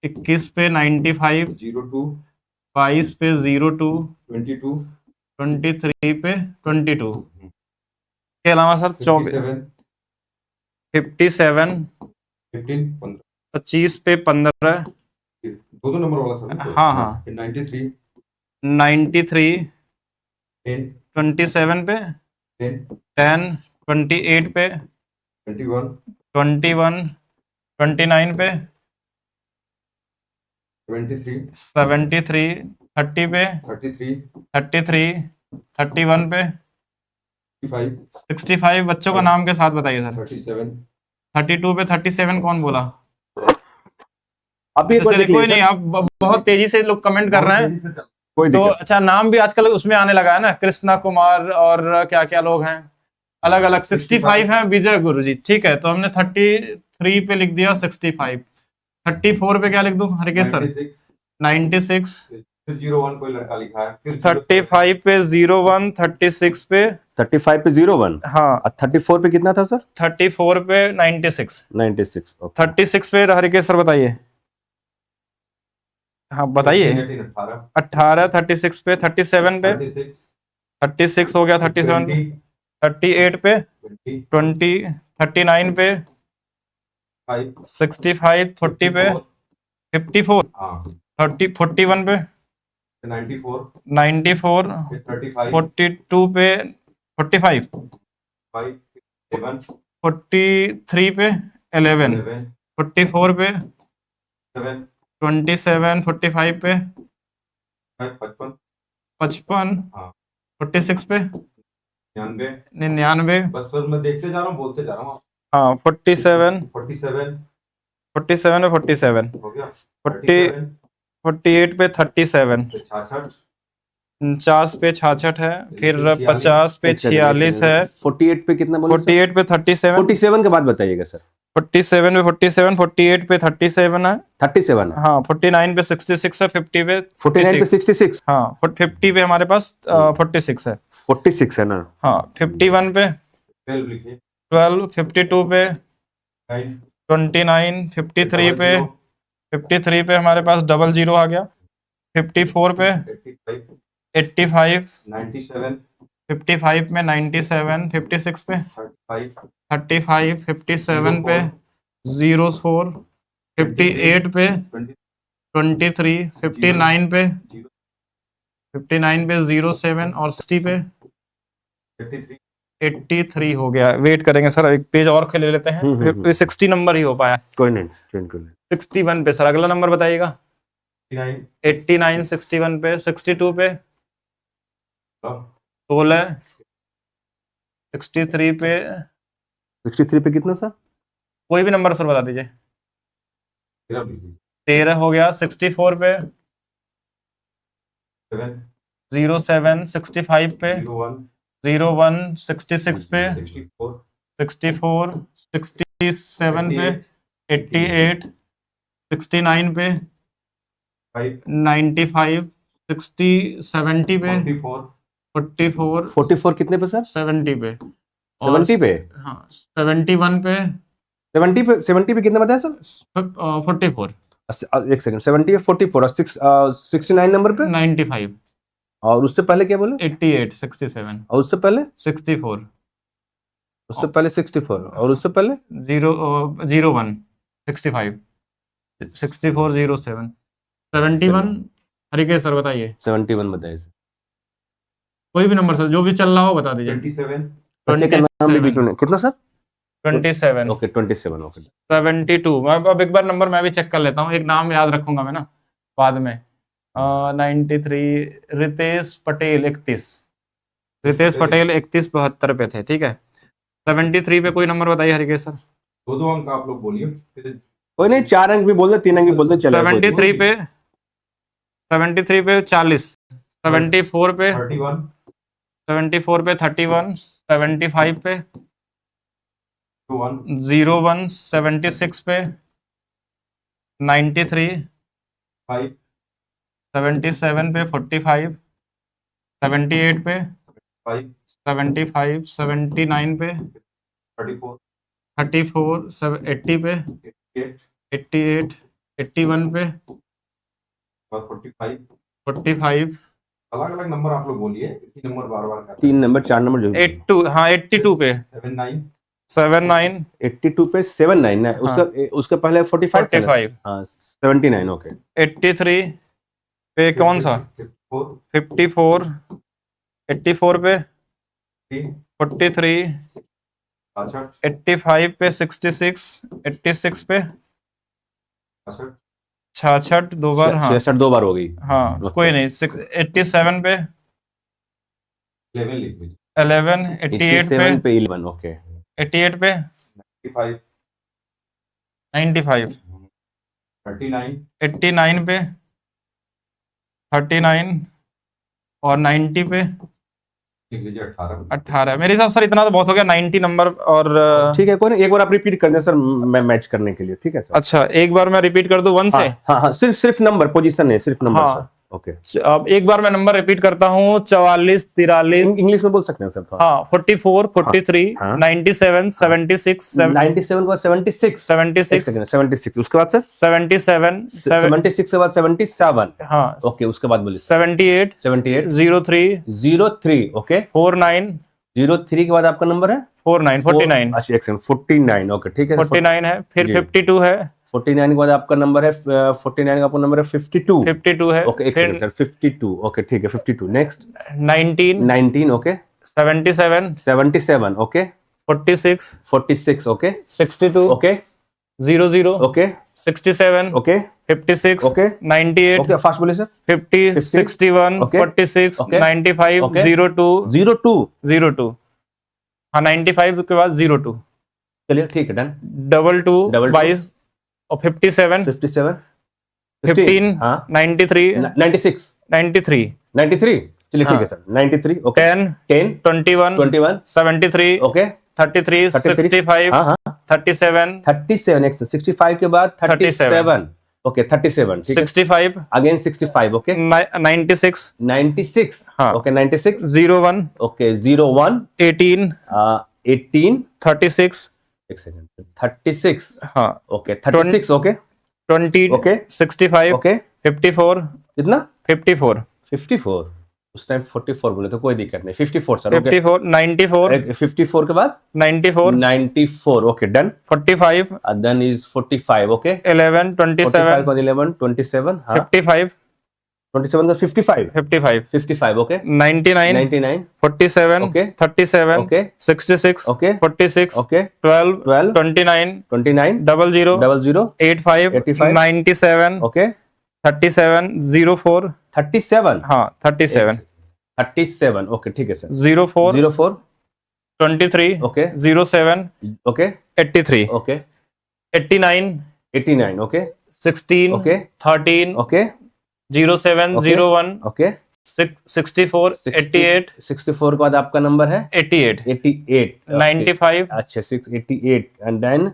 21 पे 95। 02 22 पे 02। 22 23 पे 22 के अलावा सर 57 57। 15 15 25 पे 15। दो नंबर वाला सर। हाँ हाँ। 93 93। 10 27 पे 10 10। 28 पे 21 21। 29 पे 73 73। 30 पे 33 33। 31 पे 65 65। बच्चों का नाम के साथ बताइए सर। 37 32 पे 37 कौन बोला? आप एक बार चलिए देख कोई लीजिए नहीं, सर। आप बहुत तेजी से लोग कमेंट कर रहे हैं। कोई तो दिक्कत अच्छा, नाम भी आजकल उसमें आने लगा है ना, कृष्णा कुमार और क्या क्या लोग हैं अलग अलग। 65 है विजय गुरु जी। ठीक है, तो हमने 33 पे लिख दिया 65। 34 पे क्या लिख दूं हरिकेश सर? 96। फिर 01 कोई लड़का लिखा है, फिर 35 पे 01। 36 पे 35 पे 01। हाँ। और 34 पे कितना था सर? 34 पे 96। 96 ओके। 36 पे हरिकेश सर बताइए। हाँ बताइए। 18। 36 पे 37 पे 36 हो गया। 37 पे 38 पे 20। 39 पे 65। 40 पे 54। 30 41 पे 94 94। 35 42 पे 45। 5 7 43 पे 11। 44 पे 7 27। 45 पे 55 55। हाँ। 46 पे 99 99। बस सर मैं देखते जा रहा हूँ, बोलते जा रहा हूँ। हाँ 47। 47 47 पे 47। हो गया। 40 48 पे 37। 66 49 पे 66 है। फिर 50 पे 46 है। 48 पे कितना बोले? 48 पे 37। 47 के बाद बताइएगा सर। 47 पे 47। 48 पे 37 है। 37 हाँ 49 पे 66 है। 50 पे 49 पे 66। हाँ 50 पे हमारे पास 46 है। 46 है ना? हाँ 51 पे 12 लिखिए। 12। 52 पे 9 29। 53 पे 53 पे हमारे पास 00 आ गया। 54 पे 85। 97 55 में 97। 56 पे 35। 57 पे 04। 58 पे 23। 59 पे 07 और 60 पे 83 हो गया। वेट करेंगे सर, एक पेज और ले लेते हैं। फिर 60 नंबर ही हो पाया। कोई नहीं, चेंज कर ले। 61 पे सर अगला नंबर बताइएगा। 89। 61 पे 62 पे 16। 63 पे 63 पे कितना सर? कोई भी नंबर सर बता दीजिए। 13 हो गया। 64 पे 7 07 65 पे 01 01 66 पे 64 64 67 पे 88 69 पे 5 95 60 70 पे 44 44 44 कितने पे सर? 70 पे और 70 पे? हाँ 71 पे 70 पे कितने बताया सर? 44 एक सेकंड, 70 पे 44 और 69 नंबर पे 95 और उससे पहले क्या बोले? 88 67 और उससे पहले 64 उससे पहले 64 और उससे पहले 01 65 64 07 71। हरिकेश सर बताइए 71 बताइए सर। कोई भी नंबर सर जो भी चल रहा हो बता दीजिए। 27 बच्चे का नाम भी बीच में कितना सर? 27 okay 27 okay 72। अब एक बार नंबर मैं भी चेक कर लेता हूँ, एक नाम याद रखूंगा मैं ना बाद में। 93 रितेश पटेल 31 रितेश पटेल 31 72 पे थे, ठीक है। 73 पे कोई नंबर बताइए हरिकेश सर। 2 अंक आप लोग बोलिए फिर कोई नहीं, 4 अंक भी बोल दे, 3 अंक भी बोल दे, चलेगा। 73 पे 40 74 पे 31 74 पे 31 75 पे 21 01 76 पे 93 5 77 पे 45 78 पे 5 75 79 पे 34 34 80 पे 8 88 81 पे और 45 45 अलग अलग नंबर आप लोग बोलिए, एक ही नंबर बार बार 3 नंबर 4 नंबर जो 82 हाँ 82 पे 79 79 82 पे 79 है, उसके पहले 45 था ना? 45 हाँ 79 ओके 83 पे कौन सा 54 84 पे 43 85 पे 66 86 पे 66 दो बार हाँ 66 2 बार हो गई। हाँ कोई नहीं 87 पे 11 लिख लीजिए 11 88 87 पे पे 11 ओके 88 पे 95 95 39 89 पे 39 और 90 पे लिख लीजिए 18 18। मेरे हिसाब सर इतना तो बहुत हो गया 90 नंबर। और ठीक है, कोई नहीं, एक बार आप रिपीट कर दें सर, मैं मैच करने के लिए, ठीक है सर? अच्छा एक बार मैं रिपीट कर दूं 1 से। हाँ हाँ सिर्फ नंबर, पोजीशन नहीं, सिर्फ नंबर हाँ। सर। ओके अब एक बार मैं नंबर रिपीट करता हूँ 44 43 इंग्लिश में बोल सकते हैं सर थोड़ा? हाँ 44 43 हाँ। 97 76 97 के बाद 76 76 76 उसके बाद सर 77 76 के बाद 77 हाँ ओके उसके बाद बोलिए 78 78 03 03 ओके 49 03 के बाद आपका नंबर है 49 अच्छा एक सेकंड 49 ओके ठीक है 49 है, फिर जी। 52 है 49 के बाद आपका नंबर है 49 का आपका नंबर है 52 52 है, ओके एक सेकंड सर 52 ओके ठीक है 52 next 19 19 okay 77 77 okay 46 46 okay 62 okay 00 okay 67 okay 56 okay 98 okay fast बोलिए सर 50 61 Okay. 46 Okay. 95 Okay. 02 02 02 हाँ 95 के बाद 02 चलिए ठीक है डन 22 22 22 और 57 57 15 हाँ 93 96 93 93 चलिए ठीक हाँ। है सर 93 ओके 10 10 21 21 73 ओके 33 65 हाँ हाँ 37 37 नेक्स्ट 65 के बाद 37 ओके 37 ठीक है 65 अगेन 65 ओके 96 96 हाँ। ओके 96 01 ओके 01 18 18 36 एक सेकंड 36 हाँ ओके 36 ओके 20 Okay. 65 ओके 54 कितना 54 54 उस टाइम 44 बोले तो कोई दिक्कत नहीं 54 सर ओके 54 94 54 के बाद 94 94 okay done 45 then is 45 okay 11 45 27 को 11 27 हाँ 55 27 का 55 55 55 okay 99 99 47 Okay. 37 Okay. 66 Okay. 46 okay 12 12 29 29 00 00 85 85 97 okay 37 04 37 हाँ 37 37 ओके ठीक है sir 04 04 23 okay 07 okay 83 okay 89 89 okay 16 okay 13 okay 07 Okay. 01 okay 64 88 64 के बाद आपका नंबर है 88 88 95 अच्छा 688 एंड देन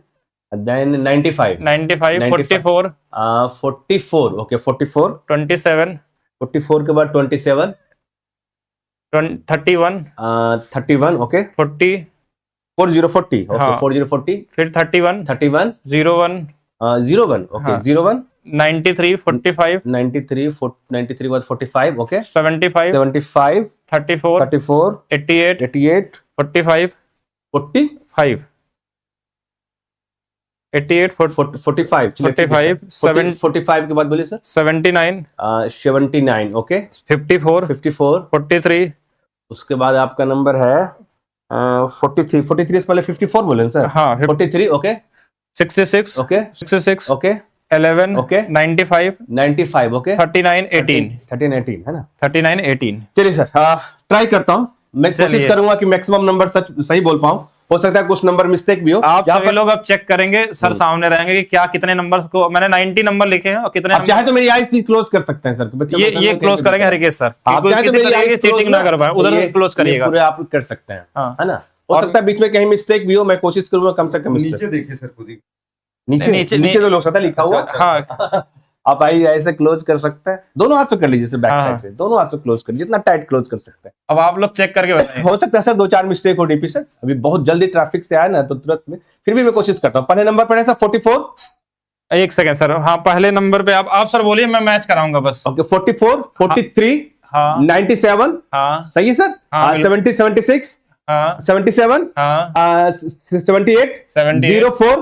95 95 95. 44 44 ओके 44 27 44 के बाद 27 31 31 ओके 40 4040 ओके हाँ. 4040 फिर 31 31 01 01 ओके हाँ. 01 93 45 93 93 के बाद 45 ओके 75 75 34 34 88 88 45 40 5 88 45 चलिए, ठीक है, 45 सर। 45 के बाद बोलिए सर 79 79 ओके 54 54 43 उसके बाद आपका नंबर है 43 43 से पहले 54 बोले ना सर हाँ 43 okay 66 okay 66 okay 11 Okay. 95 95 okay 39 18 13 18 है ना 39 18 चलिए सर ट्राई करता हूँ मैं कोशिश चलिए। करूंगा कि मैक्सिमम नंबर सच सही बोल पाऊं हो सकता है कुछ नंबर मिस्टेक भी हो आप यहाँ सभी पर लोग अब चेक करेंगे सर सामने रहेंगे कि क्या कितने नंबर को मैंने 90 नंबर लिखे हैं और कितने आप नंबर चाहे तो मेरी आईज प्लीज क्लोज कर सकते हैं सर बच्चों को ये क्लोज करेंगे हरिकेश सर आप कोई चाहे तो किसी मेरी तरह की eyes चीटिंग close ना कर पाए तो उधर ये- क्लोज ये करिएगा पूरे आप कर सकते हैं हाँ। है ना हो और- सकता है बीच में कहीं मिस्टेक भी हो मैं कोशिश करूंगा कम से कम नीचे मिस्टेक देखिए सर खुद ही। नीचे नीचे- नीचे तो लोग सकता लिखा हुआ अच्छा, हाँ आप आई ऐसे क्लोज कर सकते हैं दोनों हाथ से कर लीजिए बैक हाँ। साइड से दोनों हाथ से क्लोज कर जितना टाइट क्लोज कर सकते हैं अब आप लोग चेक करके बताइए हो सकता है सर 2-4 मिस्टेक हो डीपी सर अभी बहुत जल्दी ट्रैफिक से आया ना तो तुरंत में फिर भी मैं कोशिश करता हूँ पहले नंबर पर है सर 44 एक सेकंड सर हाँ पहले नंबर पे आप सर बोलिए मैं मैच कराऊंगा बस ओके 44 43 हाँ 97 हाँ सही है सर हाँ, 70 76 हाँ 77 हाँ 78 78 04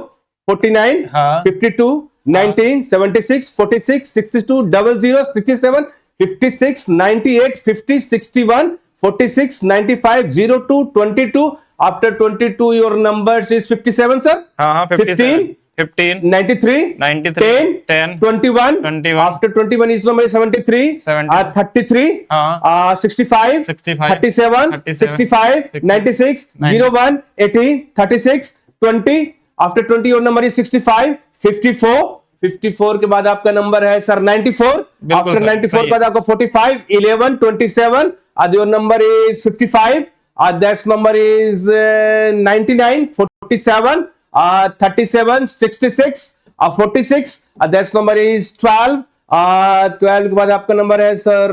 49 हाँ 52 19 76 46 62 00 67 56 98 50 61 46 95 02 22 after 22 your numbers is 57 sir हाँ हाँ 15 15 93 93 10 21 21 after 21 is number 73 70 33 हाँ 65 65 37 65 96 01 80 36 20 after 20 your number is 65 54 के बाद आपका नंबर है सर 94 आफ्टर सर, 94 सही के बाद आपका 45 11 27 your number is 55 that number is 99 47 37 66 46 that number is 12 12 के बाद आपका नंबर है सर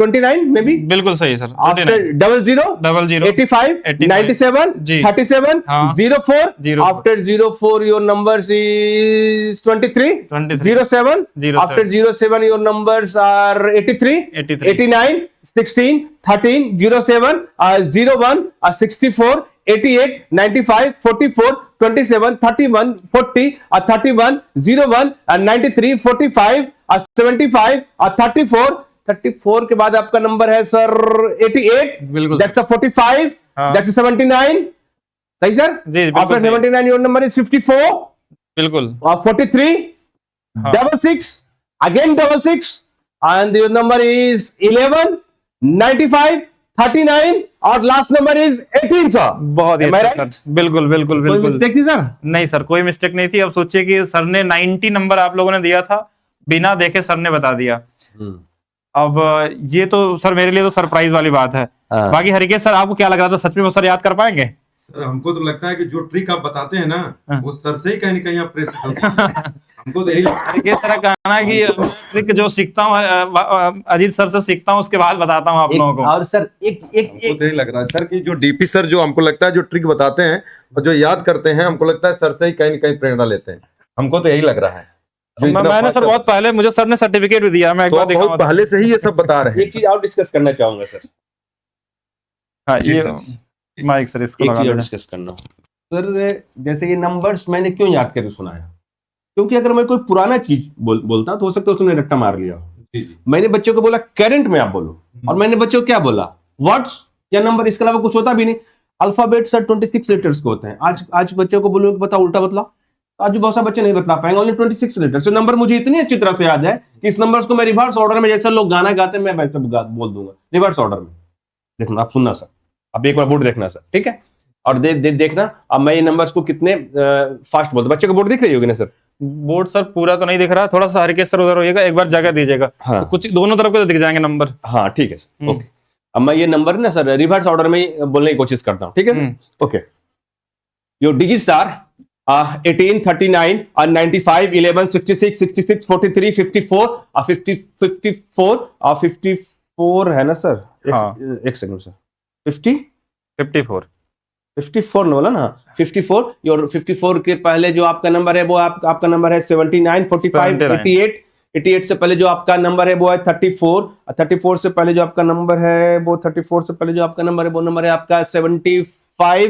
29 मे बी बिल्कुल सही सर आफ्टर 00 00 85 97 जी। 37 हाँ। 04 04 after 04 your numbers is 23 23 07 after 07 your numbers are 83 83 89 16 13 07 01 64 88 95 44 27 31 40 31 01 93 45 75 34 34 के बाद आपका नंबर है सर 88 बिल्कुल। दैट्स अ 45 हाँ। दैट्स अ 79 सही सर जी, बिल्कुल आफ्टर सही। 79 योर नंबर इज 54 बिल्कुल 43 हाँ। 66 again 66 and your number is 11 95 39 और लास्ट नंबर इज 18 सर बहुत ही Am I अच्छा right? सर बिल्कुल बिल्कुल कोई बिल्कुल मिस्टेक थी सर नहीं सर कोई मिस्टेक नहीं थी अब सोचिए कि सर ने 90 नंबर आप लोगों ने दिया था बिना देखे सर ने बता दिया अब ये तो सर मेरे लिए तो सरप्राइज वाली बात है हाँ। बाकी हरिकेश सर आपको क्या लग रहा था सच में वो सर याद कर पाएंगे सर हमको तो लगता है कि जो ट्रिक आप बताते हैं ना वो सर से ही कहीं ना कहीं आप प्रेस होते हैं हमको तो यही लगता है। हरिकेश सर का कहना है कि ट्रिक जो सीखता हूँ अजीत सर से सीखता हूँ उसके बाद बताता हूँ आप लोगों को और सर एक एक हमको तो यही लग रहा है सर कि जो डीपी सर जो हमको लगता है जो ट्रिक बताते हैं और जो याद करते हैं हमको लगता है सर से ही कहीं ना कहीं प्रेरणा लेते हैं हमको तो यही लग रहा है जो इतना मैंने फास्ट सर बहुत पहले मुझे सर ने सर्टिफिकेट भी दिया मैं एक तो बार आप देखा बहुत पहले से ही ये सब बता रहे हैं एक चीज और डिस्कस करना चाहूंगा सर हाँ जी ये सर। माइक सर इसको एक लगा चीज और देना। डिस्कस करना सर जैसे ये नंबर्स मैंने क्यों याद करके सुनाया क्योंकि अगर मैं कोई पुराना चीज बोलता तो हो सकता है उसने रट्टा मार लिया हो। जी जी मैंने बच्चों को बोला करंट में आप बोलो और मैंने बच्चों को क्या बोला वर्ड्स या नंबर इसके अलावा कुछ होता भी नहीं अल्फाबेट सर 26 लेटर्स के होते हैं आज बच्चों को बोलो कि बता उल्टा बतला तो आज बहुत सारे बच्चे नहीं बतला पाएंगे ओनली 26 लेटर्स तो नंबर मुझे इतनी अच्छी तरह से याद है कि इस नंबर्स को मैं रिवर्स ऑर्डर में जैसे लोग गाना गाते हैं मैं वैसे बोल दूंगा रिवर्स ऑर्डर में देखना आप सुनना सर आप एक बार बोर्ड देखना सर ठीक है और देखना अब मैं ये नंबर्स को कितने फास्ट बोलता बच्चे को बोर्ड दिख रही होगी ना सर बोर्ड सर पूरा तो नहीं दिख रहा, थोड़ा सा हल्के सर उधर होइएगा, एक बार जगह दीजिएगा। हाँ। तो कुछ दोनों तरफ के तो दिख जाएंगे नंबर। हाँ ठीक है सर, ओके। अब मैं ये नंबर ना सर रिवर्स ऑर्डर में ही बोलने की कोशिश करता हूँ, ठीक है sir, okay. Your digits are 18, 39, 95, 11, 66, 66, 43, 54, 54 है ना सर? हाँ। एक सेकंड सर, 54 54 बोला ना, 54। और 54 के पहले जो आपका नंबर है वो आपका नंबर है 79, 45, 88। 88 से पहले जो आपका नंबर है वो है 34। 34 से पहले जो आपका नंबर है वो 34 से पहले जो आपका नंबर है वो नंबर है आपका 75 सही।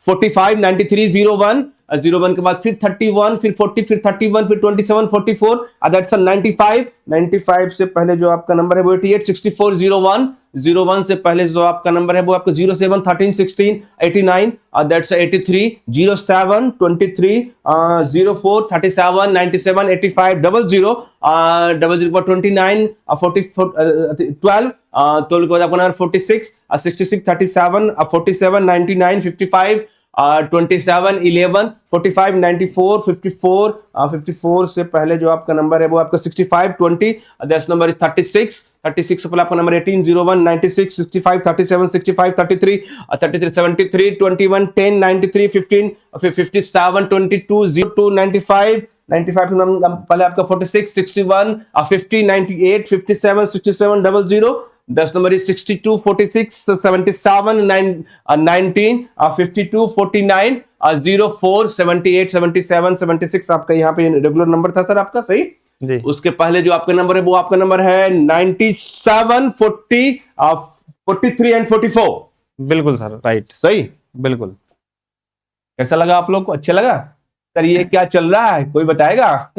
45, 93, 01, 01 के बाद फिर 31, फिर 40, फिर 31, फिर 27, 44, दैट्स 95। 95 से पहले जो आपका नंबर है वो 88, 64, 01, 01 से पहले जो आपका नंबर है वो आपका 07, 13, 16, 89, दैट्स 83, 07, 23, 04, 37, 97, 85, 00, 00 पर 29, 44, 12, तो आपका नंबर 46, 66, 37, 47, 99, 55, 27, 11, 45, 94, 54, 54 से पहले जो आपका नंबर है वो आपका 65, 20, दैट्स नंबर इज 36। 36 से पहले आपका नंबर 18, 01, 96, 65, 37, 65, 33, 33, 73, 21, 10, 93, 15, 57, 22, 02, 95, 95 पहले आपका 46, 61, 50, 98, 57, 67, 00, 10 नंबर इज 62, 46, 77, 19, 52, 49, 04, 78, 77, 76 आपका यहाँ पे रेगुलर नंबर था सर आपका, सही जी। उसके पहले जो आपका नंबर है वो आपका नंबर है 97, 40, 43 एंड 44। बिल्कुल सर, राइट, सही, बिल्कुल। कैसा लगा आप लोग को? अच्छा लगा सर? ये क्या चल रहा है कोई बताएगा?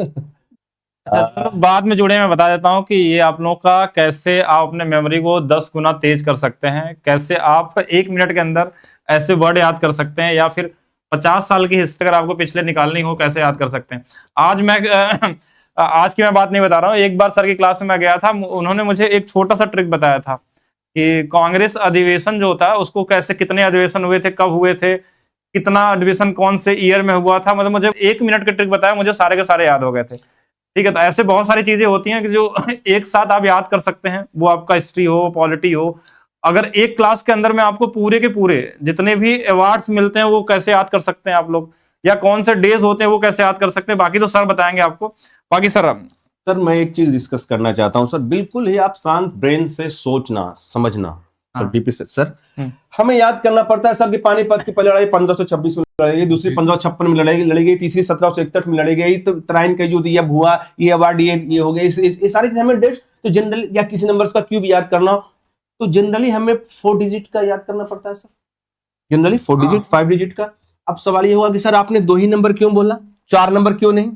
अच्छा, जो लोग बाद में जुड़े मैं बता देता हूँ कि ये आप लोगों का कैसे आप अपने मेमोरी को 10 गुना तेज कर सकते हैं, कैसे आप 1 मिनट के अंदर ऐसे वर्ड याद कर सकते हैं, या फिर 50 साल की हिस्ट्री अगर आपको पिछले निकालनी हो कैसे याद कर सकते हैं। आज की मैं बात नहीं बता रहा हूँ, एक बार सर की क्लास में मैं गया था, उन्होंने मुझे एक छोटा सा ट्रिक बताया था कि कांग्रेस अधिवेशन जो होता है उसको कैसे, कितने अधिवेशन हुए थे, कब हुए थे, कितना अधिवेशन कौन से ईयर में हुआ था, मतलब मुझे 1 मिनट का ट्रिक बताया, मुझे सारे के सारे याद हो गए थे। ठीक है, तो ऐसे बहुत सारी चीजें होती हैं कि जो एक साथ आप याद कर सकते हैं, वो आपका हिस्ट्री हो, पॉलिटी हो। अगर एक क्लास के अंदर में आपको पूरे के पूरे जितने भी अवार्ड्स मिलते हैं वो कैसे याद कर सकते हैं आप लोग, या कौन से डेज होते हैं वो कैसे याद कर सकते हैं, बाकी तो सर बताएंगे आपको। बाकी सर मैं एक चीज डिस्कस करना चाहता हूं सर, बिल्कुल ही आप शांत ब्रेन से सोचना समझना सर। हाँ। डीपी सर हमें याद करना पड़ता है सर कि पानीपत की पहली लड़ाई 1526 में लड़ी गई, दूसरी 1556 में लड़ी गई, तीसरी 1761 में लड़ी गई, तो तराइन का युद्ध यह हुआ, ये अवार्ड ये हो गया, ये सारी चीजें हमें डेट्स तो जनरली, या किसी नंबर्स का क्यूब याद करना हो तो जनरली हमें 4 डिजिट का याद करना पड़ता है सर, जनरली 4 डिजिट 5 डिजिट का। अब सवाल ये होगा कि सर आपने 2 ही नंबर क्यों बोला, 4 नंबर क्यों नहीं?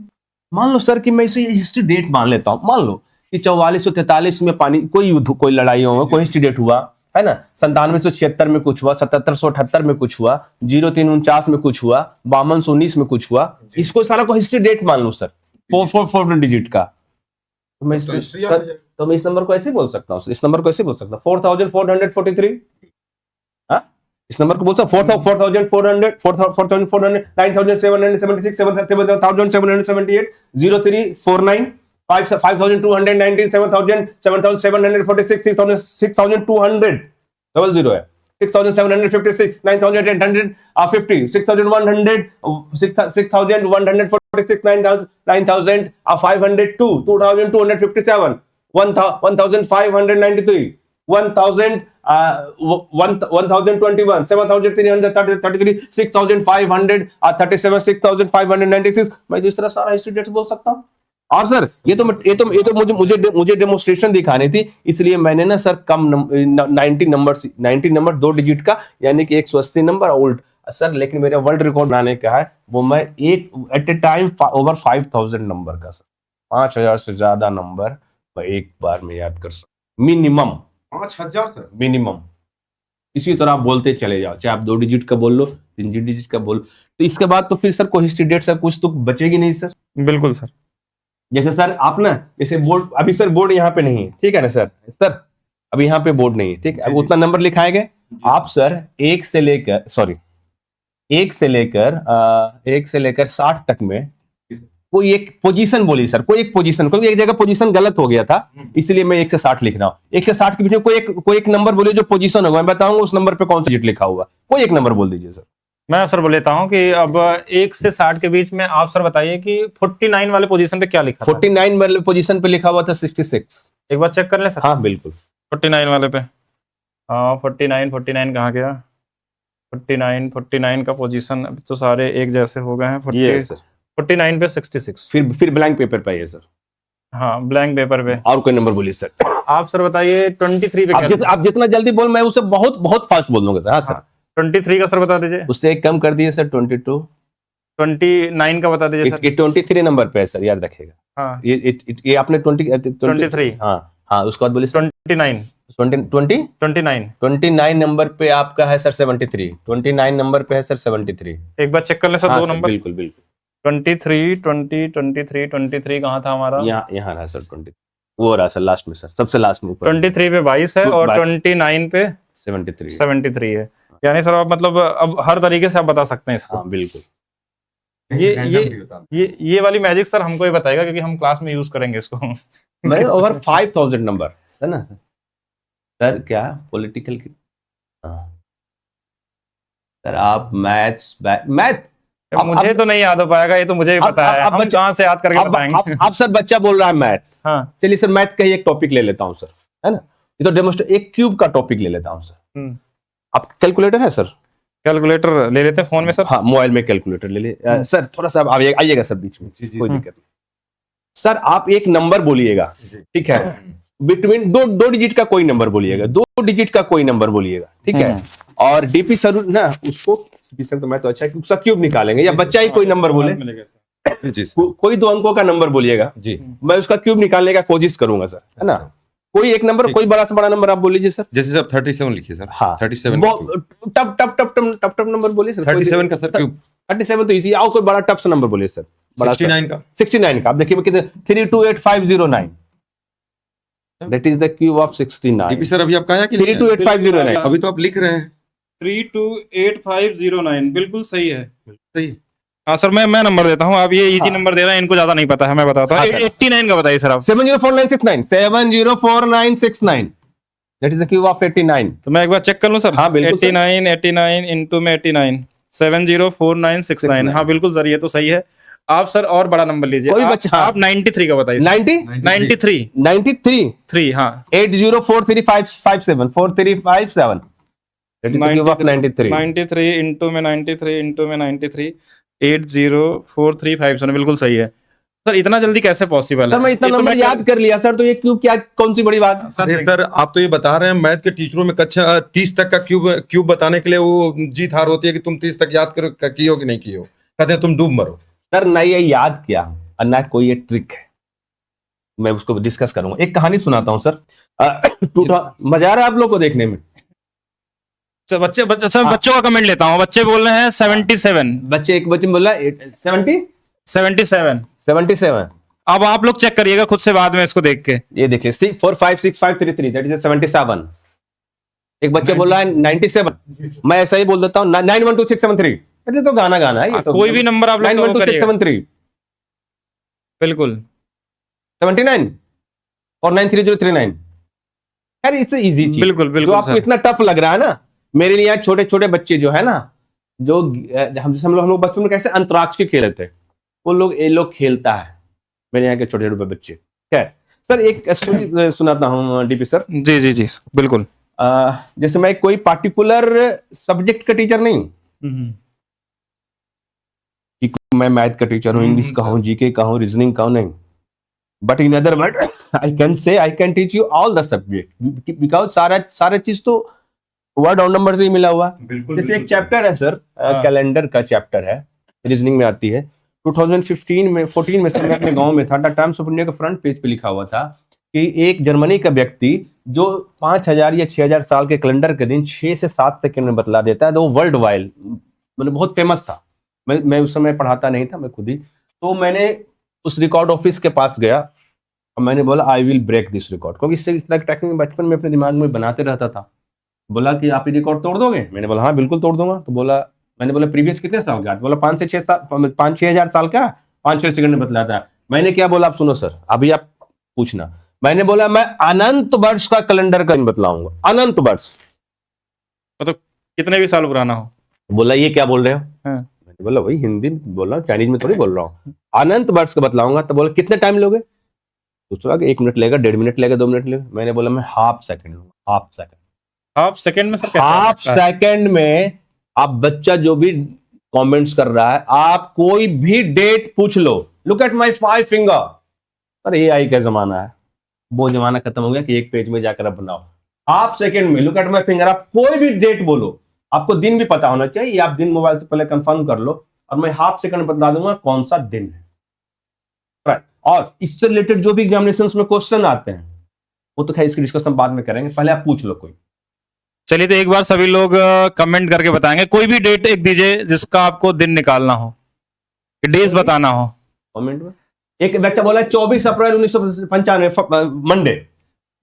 मान लो सर कि मैं इसे हिस्ट्री डेट मान लेता हूं, 49 कि 4443 में कोई युद्ध, कोई लड़ाई हो, कोई हिस्ट्री डेट हुआ है ना, 9776 में कुछ हुआ, 7778 में कुछ हुआ, 0349 में कुछ हुआ, 5219 में कुछ हुआ, इसको सारा को हिस्ट्री डेट मान लो सर, 4 डिजिट का। तो मैं इस नंबर को ऐसे बोल सकता हूँ, इस नंबर को ऐसे बोल सकता हूँ 4443। इस नंबर को बोल सकता हूँ 4400, 4400, 9776, 7778, 0349, 5219, 7746, 6200, 00 है, 6756, 9850, 6100, 6146, 9502, 2257, 1593, 1021, 7333, 6537, 6596। मैं इस तरह सारा हिस्ट्री डेट्स बोल सकता हूँ। और सर ये तो मुझे डेमोन्स्ट्रेशन दिखानी थी, इसलिए मैंने ना सर कम 90 नंबर 2 डिजिट का, यानी कि 180 नंबर उल्ट सर, लेकिन मेरा वर्ल्ड रिकॉर्ड बनाने का है वो मैं एक at a time over 5000 number का सर, 5000 से ज्यादा नंबर मैं एक बार में याद कर सकता, मिनिमम 5000 सर, मिनिमम। इसी तरह आप बोलते चले जाओ, चाहे आप 2 डिजिट का बोल लो, 3 डिजिट का बोल लो, तो इसके बाद तो फिर सर कोई हिस्ट्री डेट सर कुछ तो बचेगी नहीं सर। बिल्कुल सर। जैसे सर आप ना, जैसे बोर्ड, अभी सर बोर्ड यहाँ पे नहीं है, ठीक है ना सर, अभी यहाँ पे बोर्ड नहीं है, ठीक है, अब उतना नंबर लिखाएंगे आप सर 1 से लेकर, सॉरी 1 से लेकर 60 तक में कोई एक पोजीशन बोली सर, कोई एक पोजीशन, क्योंकि एक जगह पोजीशन गलत हो गया था, इसलिए मैं 1 से 60 लिख रहा हूँ। 1 से 60 के बीच में कोई एक नंबर बोलिए जो पोजीशन होगा, मैं बताऊंगा उस नंबर पे कौन सा डिजिट लिखा हुआ। कोई एक नंबर बोल दीजिए सर। मैं सर बोल लेता हूँ कि अब 1 से 60 के बीच में आप सर बताइए कि 49 वाले पोजीशन पे क्या लिखा था? 49 वाले पोजीशन पे लिखा हुआ था 66। एक बार चेक कर लें सर। हाँ बिल्कुल। 49 वाले पे, हाँ 49 कहाँ गया? 49 का पोजीशन अब तो सारे एक जैसे हो गए हैं। ये सर 49 पे 66, फिर ब्लैंक पेपर पे आइए सर। हाँ ब्लैंक पेपर पे। और कोई नंबर बोलिए सर। आप सर बताइए 23 पे क्या? आप जितना जल्दी बोल, मैं उसे बहुत बहुत फास्ट बोल दूंगा सर। हाँ सर 23 का सर बता दीजिए। उससे एक कम कर दिए सर 22। 29 का बता दीजिए सर। ये 23 नंबर पे है सर, याद रखिएगा। हाँ ये आपने 23। हाँ उसके बाद बोलिए सर 29 29 नंबर पे आपका है सर 73। 29 नंबर पे है सर 73। एक बार चेक कर लें सर। हाँ दो सर, नंबर बिल्कुल बिल्कुल। 23 कहाँ था हमारा? यहाँ रहा सर 20, वो रहा सर लास्ट में सर, सबसे लास्ट में ऊपर। 23 पे 22 है और 29 पे 73 है। यानी सर आप मतलब अब हर तरीके से आप बता सकते हैं इसको। हाँ बिल्कुल। ये वाली मैजिक सर हमको ही बताएगा, क्योंकि हम क्लास में यूज करेंगे इसको। मैं ओवर 5000 नंबर है ना सर। क्या पॉलिटिकल की? सर आप मैथ मुझे तो नहीं याद हो पाएगा, ये तो मुझे भी पता है। हम कहाँ से याद करके बताएंगे? आप सर बच्चा बोल रहा है मैथ। हाँ चलिए सर मैथ का ही एक टॉपिक ले लेता हूँ सर, है ना। ये तो डेमोस्ट्रेट एक क्यूब का टॉपिक ले लेता हूँ सर। आप कैलकुलेटर है सर? कैलकुलेटर ले लेते हैं फोन में सर। हाँ मोबाइल में कैलकुलेटर ले ले सर। थोड़ा सा आइएगा सर बीच में, कोई दिक्कत नहीं। सर आप एक नंबर बोलिएगा, ठीक है, बिटवीन दो डिजिट का कोई नंबर बोलिएगा, 2 डिजिट का कोई नंबर बोलिएगा, ठीक है। और डीपी सर ना उसको सर तो मैं तो अच्छा है उसका क्यूब निकालेंगे, या बच्चा ही कोई नंबर बोले, कोई 2 अंकों का नंबर बोलिएगा जी, मैं उसका क्यूब निकालने का कोशिश करूंगा सर, है ना। कोई एक नंबर, कोई बड़ा से बड़ा नंबर आप बोल लीजिए सर। जैसे सर 37 लिखिए सर। हाँ 37 टप नंबर बोलिए सर। 37 का सर क्यूब। 37 तो इजी। आओ कोई बड़ा टप सा नंबर बोलिए सर। 69 का। 69 का आप देखिए कितने 328509, that is the cube of 69। DP sir अभी आप कहा कि 328509 अभी तो आप लिख रहे हैं 328509 बिल्कुल सही है। सही। हाँ सर मैं नंबर देता हूँ, आप ये इजी नंबर दे रहे हैं, इनको ज्यादा नहीं पता है, मैं बताता हूँ। 89 का बताइए सर आप। 704969 704969, that is the cube of 89। तो मैं एक बार चेक कर लूँ सर। हाँ बिल्कुल 89 इंटू में 89 704969। हाँ बिल्कुल सर ये तो सही है। आप सर और बड़ा नंबर लीजिए। कोई बच्चा आप 93 का बताइए। 93 हाँ 804357 that is the cube of 93। 93 into में 93 804357 बिल्कुल सही है सर। इतना जल्दी कैसे पॉसिबल है सर? मैं इतना नंबर याद कर लिया सर, तो ये क्यूब क्या कौन सी बड़ी बात? सर आप तो ये बता रहे हैं मैथ के टीचरों में कक्षा 30 तक का क्यूब बताने के लिए वो जीत हार होती है कि तुम 30 तक याद किए हो कि नहीं किए हो, कहते हैं तुम डूब मरो। सर ना ये याद किया और ना कोई ये ट्रिक है, मैं उसको डिस्कस करूंगा। एक कहानी सुनाता हूं सर। मजा आ रहा है आप लोग को देखने में? बच्चों का कमेंट लेता हूँ। बच्चे बोल रहे हैं 77। एक बच्चे बोल रहा है 77। अब आप लोग चेक करिएगा खुद से बाद में इसको देख के। ये देखिए 45653 दैट इज 77। एक बच्चे बोल रहा है 97, मैं ऐसा ही बोल देता हूँ 912673। ये तो गाना है ये तो। कोई भी नंबर आप लोग 912673 बिल्कुल 79 और 93039। यार इससे इजी चीज, बिल्कुल जो आपको इतना टफ लग रहा है ना, मेरे लिए छोटे छोटे बच्चे जो है ना, जो हम लोग बचपन में कैसे अंतराक्षरी खेले थे, वो लोग ये लोग खेलता है मेरे यहाँ के छोटे छोटे बच्चे। खैर सर एक स्टोरी सुनाता हूँ डीपी सर। जी बिल्कुल। जैसे मैं कोई पार्टिकुलर सब्जेक्ट का टीचर नहीं, कि मैं मैथ का टीचर हूँ, इंग्लिश का हूँ, जीके का हूँ, रीजनिंग का हूँ, नहीं। But in other word I can teach you all the subject, because सारा चीज तो वर्ड और नंबर से ही मिला हुआ। जैसे एक चैप्टर है सर, कैलेंडर का चैप्टर है, रीजनिंग में आती है। 2014 में सर मैं अपने गांव में था, टाइम्स ऑफ इंडिया के फ्रंट पेज पे लिखा हुआ था कि एक जर्मनी का व्यक्ति जो 5000 या 6000 साल के कैलेंडर के दिन 6 से 7 सेकंड में बतला देता है, तो वो वर्ल्ड वाइड मतलब बहुत फेमस था। मैं उस समय पढ़ाता नहीं था, मैं खुद ही। तो मैंने उस रिकॉर्ड ऑफिस के पास गया और मैंने बोला I will break this record, क्योंकि इस तरह की टेक्निक बचपन में अपने दिमाग में बनाते रहता था। बोला कि आप ये रिकॉर्ड तोड़ दोगे? मैंने बोला हाँ बिल्कुल तोड़ दूंगा। तो बोला मैंने बोला प्रीवियस कितने साल का? बोला 5-6 हजार साल का। 5-6 सेकंड में बतलाता है। मैंने क्या बोला आप सुनो सर, अभी आप पूछना। मैंने बोला मैं अनंत वर्ष का कैलेंडर का बतलाऊंगा, अनंत वर्ष। मतलब कितने भी साल पुराना हो। बोला ये क्या बोल रहे हो? हाँ। मैंने बोला वही हिंदी में बोल रहा हूँ, चाइनीज में थोड़ी बोल रहा हूँ। अनंत वर्ष का बतलाऊंगा। तो बोला कितने टाइम लोगे? दूसरा 1 मिनट लगेगा, 1.5 मिनट लगेगा, 2 मिनट लगेगा। मैंने बोला मैं हाफ सेकंड लूंगा, हाफ सेकंड। हाफ सेकंड में सर क्या हाफ लगता है? सेकंड में आप बच्चा जो भी कमेंट्स कर रहा है, आप कोई भी डेट पूछ लो। Look at my 5 finger. पर एआई का जमाना है, वो जमाना खत्म हो गया कि एक पेज में जाकर आप बनाओ। हाफ सेकंड में लुक एट माय फिंगर, आप कोई भी डेट बोलो। आपको दिन भी पता होना चाहिए, आप दिन मोबाइल से पहले कंफर्म कर लो और मैं हाफ सेकंड बता दूंगा कौन सा दिन है। राइट। और इससे रिलेटेड जो भी एग्जामिनेशन में क्वेश्चन आते हैं वो तो खैर इसकी डिस्कशन बाद में करेंगे, पहले आप पूछ लो कोई। चलिए तो एक बार सभी लोग कमेंट करके बताएंगे, कोई भी डेट एक दीजिए जिसका आपको दिन निकालना हो, डेज बताना हो। कमेंट में एक बच्चा बोला 24 अप्रैल 1995 मंडे।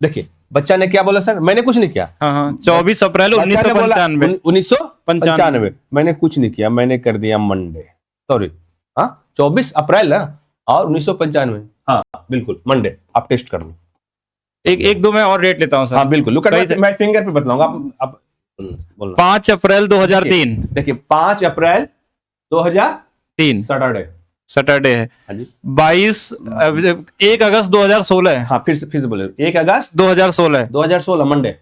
देखिए बच्चा ने क्या बोला सर? मैंने कुछ नहीं किया। हाँ 24 अप्रैल 1995। 1995 मैंने कुछ नहीं किया, मैंने कर दिया मंडे। सॉरी, हाँ 24 अप्रैल और 1995। हाँ बिल्कुल मंडे। आप टेस्ट कर लो। एक दो मैं और डेट लेता हूँ सर। हाँ बिल्कुल, लुक एट मैं फिंगर पे बतलाऊंगा। आप बोलना। 5 अप्रैल 2003। देखिए 5 अप्रैल 2003 सैटरडे है। हाँ जी। 1 अगस्त 2016 है। हाँ फिर से बोले 1 अगस्त 2016 मंडे।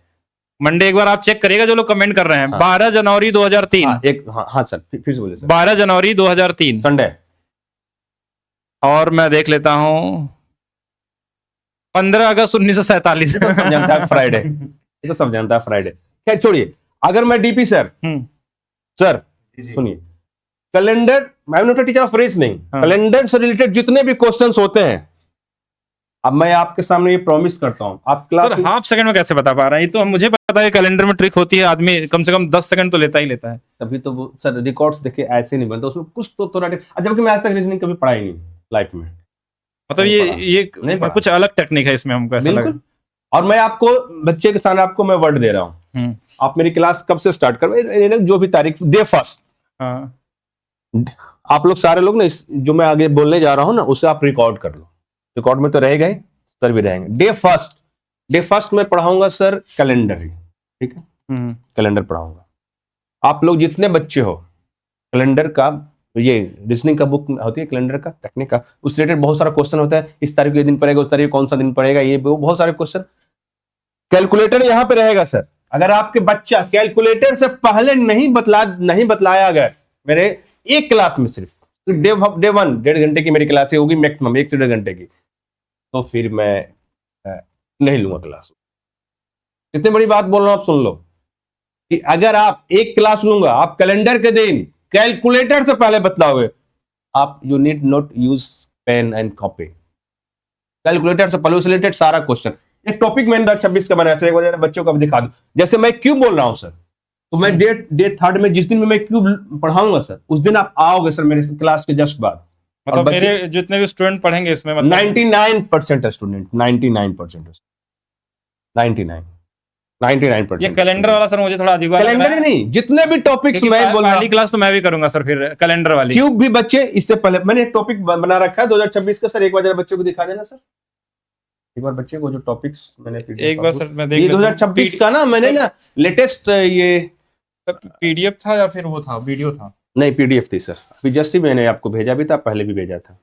मंडे। एक बार आप चेक करिएगा जो लोग कमेंट कर रहे हैं। हाँ। 12 जनवरी 2003। हाँ सर फिर से बोले सर। 12 जनवरी 2003 संडे। और मैं देख लेता हूं 15 अगस्त 1947। सब जानता है फ्राइडे, ये तो सब जानता है फ्राइडे। खैर छोड़िए, अगर मैं डीपी सर सर सुनिए, कैलेंडर, मैं not a teacher of reasoning, calendar से रिलेटेड जितने भी क्वेश्चंस होते हैं, अब मैं आपके सामने ये प्रॉमिस करता हूं, आप क्लास सर हाफ सेकंड में कैसे बता पा रहे हैं? ये तो मुझे पता है कैलेंडर में ट्रिक होती है, आदमी कम से कम 10 सेकंड तो लेता ही लेता है। तभी तो वो सर रिकॉर्ड्स देखिए ऐसे नहीं बनता, उसमें कुछ तो थोड़ा, जबकि मैं आज तक रीजनिंग कभी पढ़ा ही नहीं लाइफ में। मतलब ये कुछ अलग टेक्निक है इसमें, हमको ऐसा लगा। और मैं आपको बच्चे के सामने आपको मैं वर्ड दे रहा हूं, आप मेरी क्लास कब से स्टार्ट कर, जो भी तारीख, डे फर्स्ट। आप लोग सारे लोग ना जो मैं आगे बोलने जा रहा हूं ना, उसे आप रिकॉर्ड कर लो। रिकॉर्ड में तो रहेगा ही, सर भी रहेंगे। डे फर्स्ट में पढ़ाऊंगा सर कैलेंडर ही, ठीक है? कैलेंडर पढ़ाऊंगा। आप लोग जितने बच्चे हो, कैलेंडर का, ये रीजनिंग का बुक होती है कैलेंडर का टेक्निक का, उस रिलेटेड बहुत सारा क्वेश्चन होता है। इस तारीख को ये दिन पड़ेगा, उस तारीख कौन सा दिन पड़ेगा, ये बहुत सारे क्वेश्चन। कैलकुलेटर यहां पे रहेगा सर। अगर आपके बच्चा कैलकुलेटर से पहले नहीं बतलाया गया मेरे एक क्लास में, सिर्फ डे 1 1.5 घंटे की मेरी क्लास होगी मैक्सिमम, 1 से 1.5 घंटे की, तो फिर मैं नहीं लूंगा क्लास। कितनी बड़ी बात बोल रहा हूं, आप सुन लो कि अगर आप एक क्लास लूंगा, आप कैलेंडर के दिन कैलकुलेटर से पहले बतलाओगे, आप you need not use pen and copy. Calculator से पहले रिलेटेड सारा क्वेश्चन, एक टॉपिक मैंने 26 का बनाया सर, एक बार बच्चों को दिखा दूं। जैसे मैं क्यूब बोल रहा हूं सर, तो मैं डे 3 में, जिस दिन में मैं क्यूब पढ़ाऊंगा सर, उस दिन आप आओगे सर मेरे क्लास के जस्ट बाद। मतलब मेरे जितने भी स्टूडेंट पढ़ेंगे इसमें, मतलब 99% स्टूडेंट, 99%, 99%। ये कैलेंडर वाला सर मुझे थोड़ा अजीब लग रहा है। कैलेंडर ही नहीं, जितने भी टॉपिक्स मैं बोल रहा हूं, पहली क्लास तो मैं भी करूंगा सर फिर कैलेंडर वाली। क्यूब भी बच्चे, इससे पहले मैंने एक टॉपिक बना रखा है 2026 का सर, एक बार जरा बच्चों को दिखा देना सर, एक बार बच्चे को जो टॉपिक्स मैंने एक बार सर मैं देख ये 2026 का ना, मैंने ना लेटेस्ट ये पीडीएफ था या फिर वो था वीडियो था? नहीं पीडीएफ थी सर, अभी जस्ट ही मैंने आपको भेजा भी था, पहले भी भेजा था।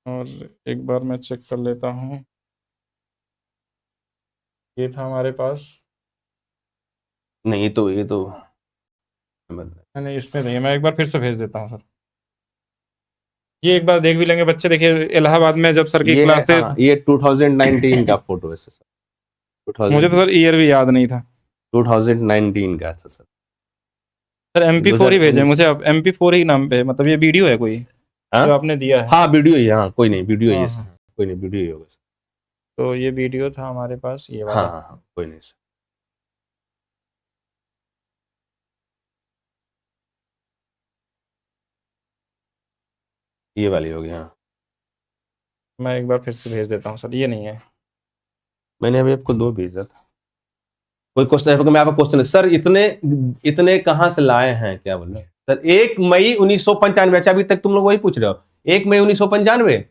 और एक बार मैं चेक कर लेता हूँ, ये था हमारे पास। नहीं ये तो नहीं इसमें नहीं है, मैं एक बार फिर से भेज देता हूँ सर। ये एक बार देख भी लेंगे बच्चे। देखिए इलाहाबाद में जब सर की क्लासेस, ये 2019 का फोटो है सर। मुझे तो सर ईयर भी याद नहीं था। 2019 का था सर। सर MP4 ही भेजे मुझे, अब MP4 ही नाम पे, मतलब ये वीडियो है कोई जो आपने दिया है? हाँ वीडियो ही, हाँ कोई नहीं वीडियो ही है सर, कोई नहीं वीडियो ही होगा सर। तो ये वीडियो था हमारे पास, ये वाला। हाँ कोई नहीं सर। ये वाली होगी, हाँ मैं एक बार फिर से भेज देता हूँ सर, ये नहीं है। मैंने अभी आपको 2 भेजा था। कोई क्वेश्चन मैं आपका क्वेश्चन है सर, इतने कहाँ से लाए हैं, क्या बोल रहे हैं सर? 1 मई 1995। अच्छा, अभी तक तुम लोग वही पूछ रहे हो, 1 मई 1995,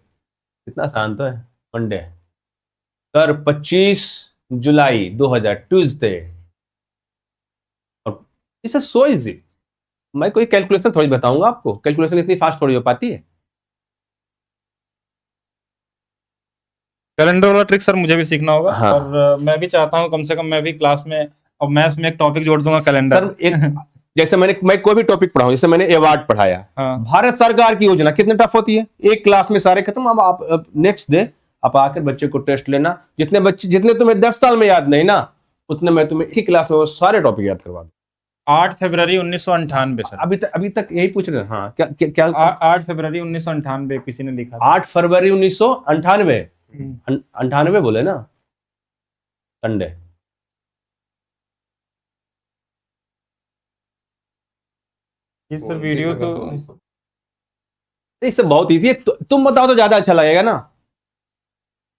इतना आसान तो है, मंडे सर। 25 जुलाई 2000 ट्यूजडे। और इसे सो इजी, मैं कोई कैलकुलेशन थोड़ी बताऊंगा आपको, कैलकुलेशन इतनी फास्ट थोड़ी हो पाती है। कैलेंडर वाला ट्रिक सर मुझे भी सीखना होगा। हाँ। और मैं भी चाहता हूँ कम से कम मैं भी क्लास में और मैथ्स में एक टॉपिक जोड़ दूंगा कैलेंडर। सर एक जैसे मैं कोई भी टॉपिक पढ़ाऊं, जैसे मैंने अवार्ड पढ़ाया, हाँ। भारत सरकार की योजना कितनी टफ होती है, एक क्लास में सारे खत्म। अब आप नेक्स्ट डे आप आकर बच्चे को टेस्ट लेना, जितने तुम्हें 10 साल में याद नहीं ना, उतने मैं तुम्हें एक ही क्लास में वो सारे टॉपिक याद करवा दूं। 8 फरवरी 1998 सर। अभी तक यही पूछ रहे हैं। हाँ, क्या 8 फरवरी 1998 किसी ने लिखा था। 8 फरवरी 1998 98 बोले ना, संडे। ये सर वीडियो तो इससे बहुत इजी है, तुम बताओ तो ज्यादा अच्छा लगेगा ना।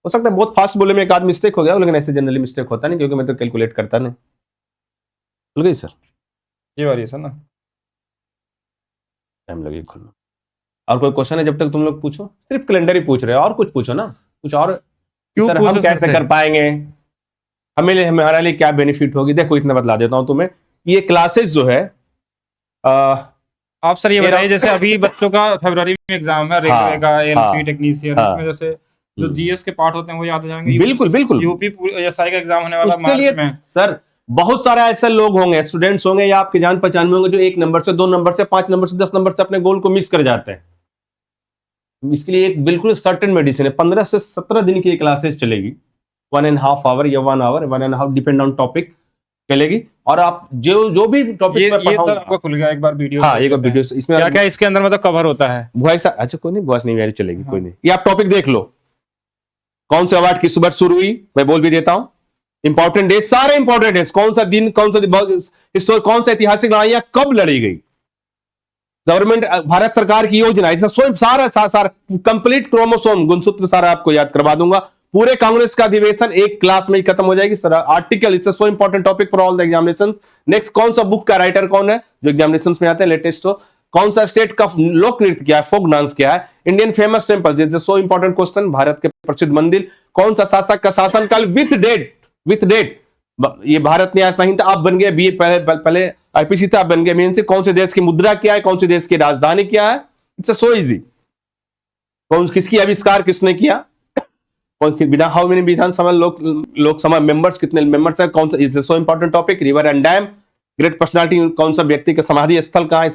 हो सकता है बहुत फास्ट बोले में एक आध मिस्टेक हो गया, लेकिन ऐसे जनरली मिस्टेक होता नहीं, क्योंकि मैं तो कैलकुलेट करता नहीं। भूल गई सर, ये वाली है सर ना। टाइम लगेगा खुलना। और कोई क्वेश्चन है? जब तक तुम लोग पूछो, सिर्फ कैलेंडर ही पूछ रहे हो, और कुछ पूछो ना, कुछ और। क्यों सर, हम कैसे कर पाएंगे, हमारे लिए क्या बेनिफिट होगी? देखो इतना बतला देता हूं तुम्हें, ये क्लासेस जो है आप सर ये बताइए, जैसे अभी बच्चों का फरवरी में एग्जाम है रेलवे का, एलपी टेक्नीशियन, इसमें जैसे जो जीएस के पार्ट होते हैं वो याद हो जाएंगे। बिल्कुल बिल्कुल। यूपी एसआई का एग्जाम होने वाला उसके लिए मार्च में। सर बहुत सारे ऐसे लोग होंगे, स्टूडेंट्स होंगे या आपके जान पहचान में होंगे, जो 1 नंबर से 2 नंबर से 5 नंबर से 10 नंबर से अपने गोल को मिस कर जाते हैं। इसके लिए एक बिल्कुल सर्टेन मेडिसिन है, 15 से 17 दिन की क्लासेस चलेगी, 1.5 आवर या 1 आवर, 1.5 डिपेंड ऑन टॉपिक चलेगी। और आप जो भी टॉपिक ये सर आपको खुल गया एक बार वीडियो। हाँ, एक वीडियो इसमें क्या इसके अंदर मतलब कवर होता है? वॉइस, अच्छा कोई नहीं, वॉइस नहीं मेरी चलेगी, कोई नहीं। ये आप टॉपिक देख लो, कौन से अवार्ड किस वर्ष शुरू हुई, मैं बोल भी देता हूं। इंपॉर्टेंट डेट, सारे इंपॉर्टेंट डेट, कौन सा दिन, कौन सा ऐतिहासिक लड़ाइयां कब लड़ी गई, गवर्नमेंट भारत सरकार की योजना, इसका स्वयं सारा कंप्लीट क्रोमोसोम गुणसूत्र सारा आपको याद करवा दूंगा। पूरे कांग्रेस का अधिवेशन एक क्लास में ही खत्म हो जाएगी sir. Article, it's so important topic for all the examination. Next, कौन सा बुक का राइटर कौन है जो एग्जामिनेशन में आते हैं, लेटेस्ट हो। कौन सा स्टेट का लोक नृत्य क्या है, फोक डांस क्या है। Indian famous temples, it's so important question. Bharat के प्रसिद्ध मंदिर। कौन सा शासक का शासनकाल विथ डेट। ये भारत न्याय संहिता आप बन गए, बीए पहले आईपीसी था, आप बन गए मेन से। कौन से देश की मुद्रा क्या है, कौन से देश की राजधानी क्या है, इट्स सो इजी। किसकी आविष्कार किसने किया, how many Vidhan Sabha Lok Sabha members, कितने मेंबर्स है, कौन सा, it's so important topic. River and dam, great personality, कौन सा व्यक्ति का समाधि स्थल कहां है,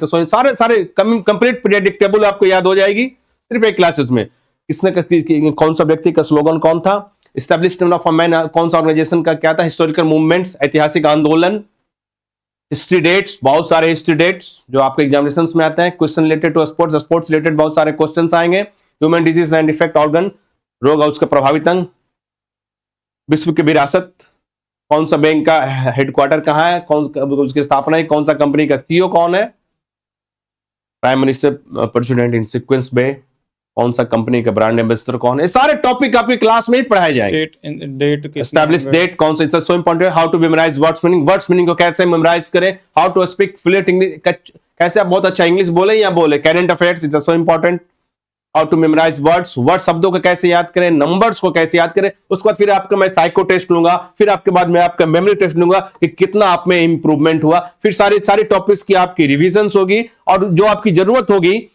सारे कंप्लीट पीरियडिक टेबल आपको याद हो जाएगी सिर्फ एक क्लासेस में। किसने कौन सा व्यक्ति का स्लोगन कौन था, एस्टैब्लिशमेंट ऑफ मैन कौन सा ऑर्गेनाइजेशन का क्या था, हिस्टोरिकल मूवमेंट्स, ऐतिहासिक आंदोलन, हिस्ट्री डेट्स, बहुत सारे हिस्ट्री डेट्स जो आपके एग्जामिनेशन में आते हैं। Question related to sports related बहुत सारे क्वेश्चन आएंगे। Human disease and effect organ, रोग और उसका प्रभावित अंग। विश्व की विरासत, कौन सा बैंक का हेडक्वार्टर कहां है, उसकी स्थापना है, कौन सा कंपनी का सीईओ कौन है, prime minister president in sequence बे, कौन सा कंपनी का ब्रांड एम्बेसडर कौन है। सारे टॉपिक आपकी क्लास में ही पढ़ाए जाएंगे। डेट, एस्टैब्लिश डेट, कौन सा, it's so important. How to memorize words meaning को कैसे मेमोराइज करें। How to speak fluent English, कैसे आप बहुत अच्छा इंग्लिश बोले या बोले। Current affairs, it's so important. How to memorize word शब्दों को कैसे याद करें, नंबर्स को कैसे याद करें। उसके बाद फिर आपका मैं साइको टेस्ट लूंगा, फिर आपके बाद मैं आपका मेमोरी टेस्ट लूंगा कि कितना आप में इंप्रूवमेंट हुआ। फिर सारी टॉपिक्स की आपकी रिवीजन होगी, और जो आपकी जरूरत होगी,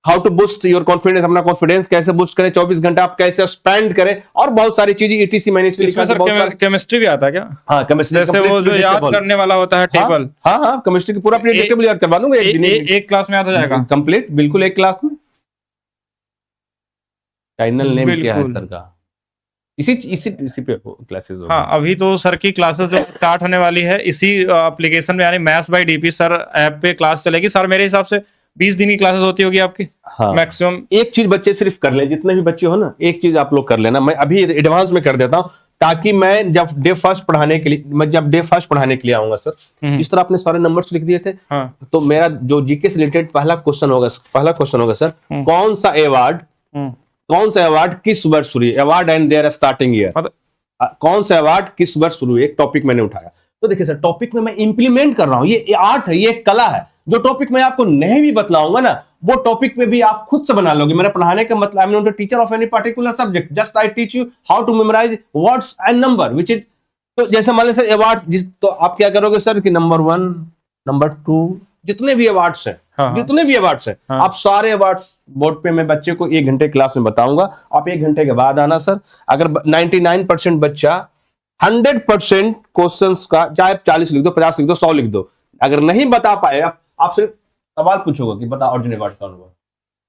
how to boost your confidence, अपना कॉन्फिडेंस कैसे बूस्ट करें, 24 घंटा आप कैसे स्पेंड करें, और बहुत सारी चीजें ईटीसी मैंने इसमें सर केमिस्ट्री भी आता है क्या? हाँ, केमिस्ट्री, जैसे वो जो याद करने वाला होता है टेबल। हाँ, केमिस्ट्री की पूरा पीरियड टेबल याद करवा दूंगा एक क्लास में याद हो जाएगा कंप्लीट, बिल्कुल एक क्लास में। चैनल नेम क्या है सर का, इसी पे क्लासेस होगा। हाँ, अभी तो सर की क्लासेस जो स्टार्ट होने वाली है इसी एप्लीकेशन में, यानी maths by DP sir app पे क्लास चलेगी। सर मेरे हिसाब से 20 दिन की क्लासेस होती होगी आपकी। हाँ, मैक्सिमम। एक चीज बच्चे सिर्फ कर लें, जितने भी बच्चे हो ना, एक चीज आप लोग कर लेना। मैं अभी एडवांस में कर देता हूं, ताकि मैं जब डे फर्स्ट पढ़ाने के लिए आऊंगा सर, जिस तरह आपने सारे नंबर्स लिख दिए थे, हाँ। तो मेरा जो जीके से रिलेटेड पहला क्वेश्चन होगा सर, कौन सा अवार्ड किस वर्ष शुरू, award and there starting year, कौन सा अवार्ड किस वर्ष शुरू, एक टॉपिक मैंने उठाया। तो देखिए सर, टॉपिक में मैं इंप्लीमेंट कर रहा हूं, ये आर्ट है, ये एक कला है। जो टॉपिक मैं आपको नहीं भी बतलाऊंगा ना, वो टॉपिक में भी आप खुद से बना लोगे। मेरा पढ़ाने का मतलब, I am not a teacher of any particular subject, just I teach you how to memorize words and number which is. तो जैसे मान लीजिए सर अवार्ड्स, तो आप क्या करोगे सर कि नंबर 1, नंबर 2, जितने भी अवार्ड्स हैं, हाँ, जितने भी अवार्ड्स हैं, हाँ। आप सारे अवार्ड्स बोर्ड पे मैं बच्चे को 1 घंटे क्लास में बताऊंगा। आप 1 घंटे के बाद आना सर। अगर 99% बच्चा 100% क्वेश्चंस का, चाहे 40 लिख दो, 50 लिख दो, 100 लिख दो, अगर नहीं बता पाए, आप सिर्फ सवाल पूछोगे कि बता अर्जुन अवार्ड कौन हुआ,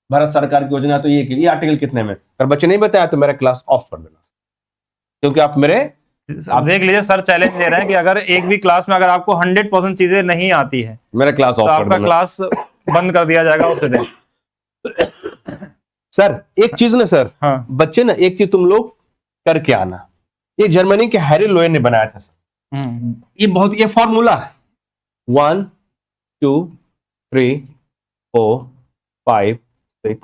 भारत सरकार की योजना तो ये आर्टिकल कितने में। अगर बच्चे नहीं बताया तो मेरा क्लास ऑफ कर देना, क्योंकि आप मेरे, आप देख लीजिए सर, चैलेंज दे रहे हैं कि अगर एक भी क्लास में अगर आपको 100% चीजें नहीं आती है मेरा क्लास तो ऑफ कर आपका देना क्लास बंद कर दिया जाएगा उस दिन। सर। एक चीज ना सर, हाँ, बच्चे ना, एक चीज तुम लोग करके आना, ये जर्मनी के हैरी लोये ने बनाया था सर। ये फॉर्मूला है 1 2 3 4 5 6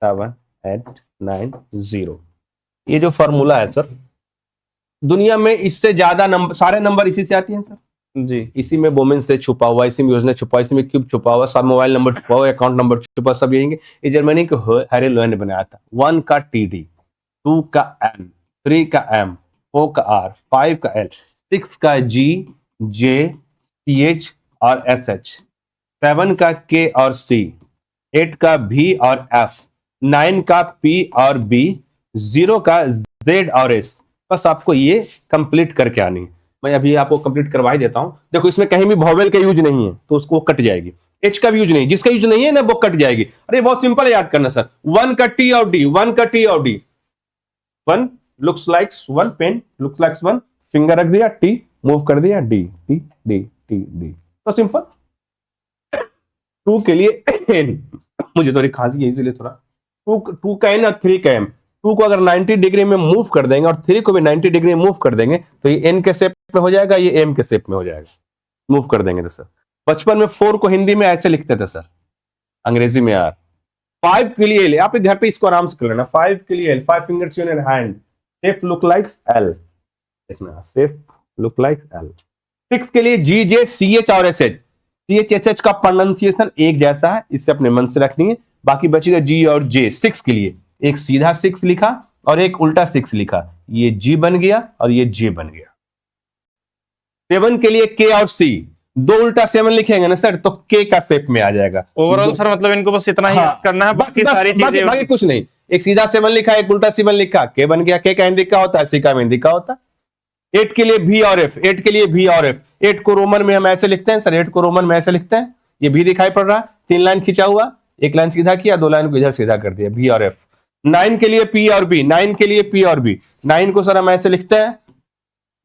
7 8 9 0। ये जो फॉर्मूला है सर, दुनिया में इससे ज्यादा नंबर, सारे नंबर इसी से आती हैं सर जी। इसी में वोमेन से छुपा हुआ, इसी में योजना छुपा, इसी में क्यूब छुपा हुआ, सब मोबाइल नंबर छुपा हुआ, अकाउंट नंबर छुपा, सब यही। ये जर्मनी के हैरी लोये ने बनाया था। 1 का TD, 2 का N, 3 का M, 4 का R, 5 का L, 6 का G, J, CH और SH, 7 का K और C, 8 का V और F, 9 का P और B, 0 का Z और S। बस आपको ये कंप्लीट करके आनी है। मैं अभी आपको कंप्लीट करवा ही देता हूं। देखो, इसमें कहीं भी वॉवेल का यूज नहीं है तो उसको कट जाएगी, H का भी यूज नहीं, जिसका यूज नहीं है ना वो कट जाएगी। अरे बहुत सिंपल है, याद करना सर। 1 का T और D, 1 का T और D, 1 looks likes 1, pen looks likes 1, finger रख दिया, T मूव कर दिया, D T D T D, तो सिंपल। 2 के लिए N, मुझे थोड़ी खांसी है इसलिए थोड़ा 2 का N और 3 का M। 2 को अगर 90 डिग्री में मूव कर देंगे और 3 को भी 90 डिग्री में मूव कर देंगे तो ये N के शेप में हो जाएगा, ये M के शेप में हो जाएगा, मूव कर देंगे तो सर। बचपन में 4 को हिंदी में ऐसे लिखते थे सर, अंग्रेजी में यार। 5 के लिए L, आप घर पे इसको आराम से कर लेना। 5 के लिए L, 5 fingers in hand, shape look like L, देखना शेप लुक लाइक L। 6 के लिए G, J, CH और SH। CH SH का प्रोनाउंसिएशन एक जैसा है, इससे अपने मन से रखनी है। बाकी बचेगा G और J। 6 के लिए एक सीधा 6 लिखा और एक उल्टा 6 लिखा, ये G बन गया और ये J बन गया। 7 के लिए K और C, 2 उल्टा 7 लिखेंगे ना सर तो K का शेप में आ जाएगा। ओवरऑल सर मतलब इनको बस इतना ही याद करना है, बाकी सारी चीजें बाकी कुछ नहीं। एक सीधा 7 लिखा, एक उल्टा 7 लिखा, K बन गया। K का हिंदी का होता है, C का हिंदी का होता है। 8 के लिए V और F, 8 के लिए V और F। 8 को रोमन में हम ऐसे लिखते हैं सर, 8 को रोमन में ऐसे लिखते हैं, ये V दिखाई पड़ रहा है, 3 लाइन खींचा हुआ, एक लाइन सीधा किया, 2 लाइन को इधर सीधा कर दिया, V और F। 9 के लिए P और B, 9 के लिए P और B। 9 को सर हम ऐसे लिखते हैं,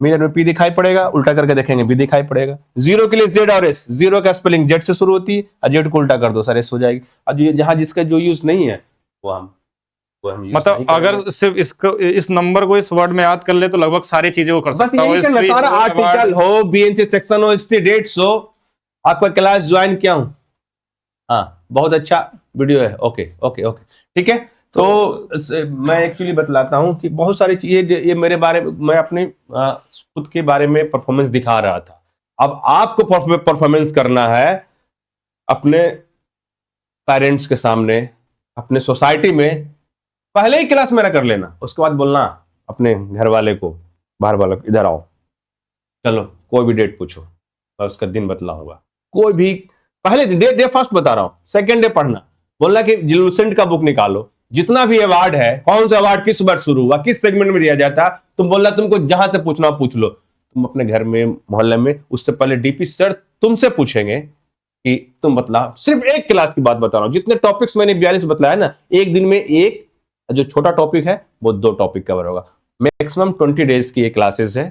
मिरर में P दिखाई पड़ेगा, उल्टा करके देखेंगे B दिखाई पड़ेगा। 0 के लिए Z और S, 0 का स्पेलिंग Z से शुरू होती है और Z को उल्टा कर दो सर S हो जाएगी। अब जहां जिसका जो यूज नहीं है वो हम मतलब अगर सिर्फ इसको, इस नंबर को इस वर्ड में याद कर ले तो लगभग सारी चीजें वो कर बस सकता यही करना। सारा आर्टिकल हो, BNC सेक्शन हो, इसकी डेट्स हो, आपका क्लास ज्वाइन किया हूं। हाँ, बहुत अच्छा वीडियो है। ओके ओके ओके, ठीक है। तो मैं एक्चुअली बतलाता हूं कि बहुत सारी चीजें, ये मेरे बारे में, मैं अपने खुद के बारे में परफॉर्मेंस दिखा रहा था। अब आपको परफॉर्मेंस करना है अपने पेरेंट्स के सामने, अपने सोसाइटी में। पहले ही क्लास मेरा कर लेना, उसके बाद बोलना अपने घर वाले को, बाहर वाले को, इधर आओ, चलो कोई भी डेट पूछो, मैं उसका दिन बतलाऊंगा। कोई भी पहले दिन, डे फर्स्ट बता रहा हूं, सेकेंड डे पढ़ना, बोलना कि लूसेंट का बुक निकालो, जितना भी अवार्ड है, कौन सा अवार्ड किस बार शुरू हुआ, किस सेगमेंट में दिया जाता, तुम बोलना, तुमको जहां से पूछना पूछ लो। तुम अपने घर में, मोहल्ले में, उससे पहले डीपी सर तुमसे पूछेंगे कि तुम बतला। सिर्फ एक क्लास की बात बता रहा हूं, जितने टॉपिक्स मैंने 42 बतलाया ना, एक दिन में एक जो छोटा टॉपिक है वो 2 टॉपिक कवर होगा। मैक्सिमम 20 डेज की ये क्लासेस है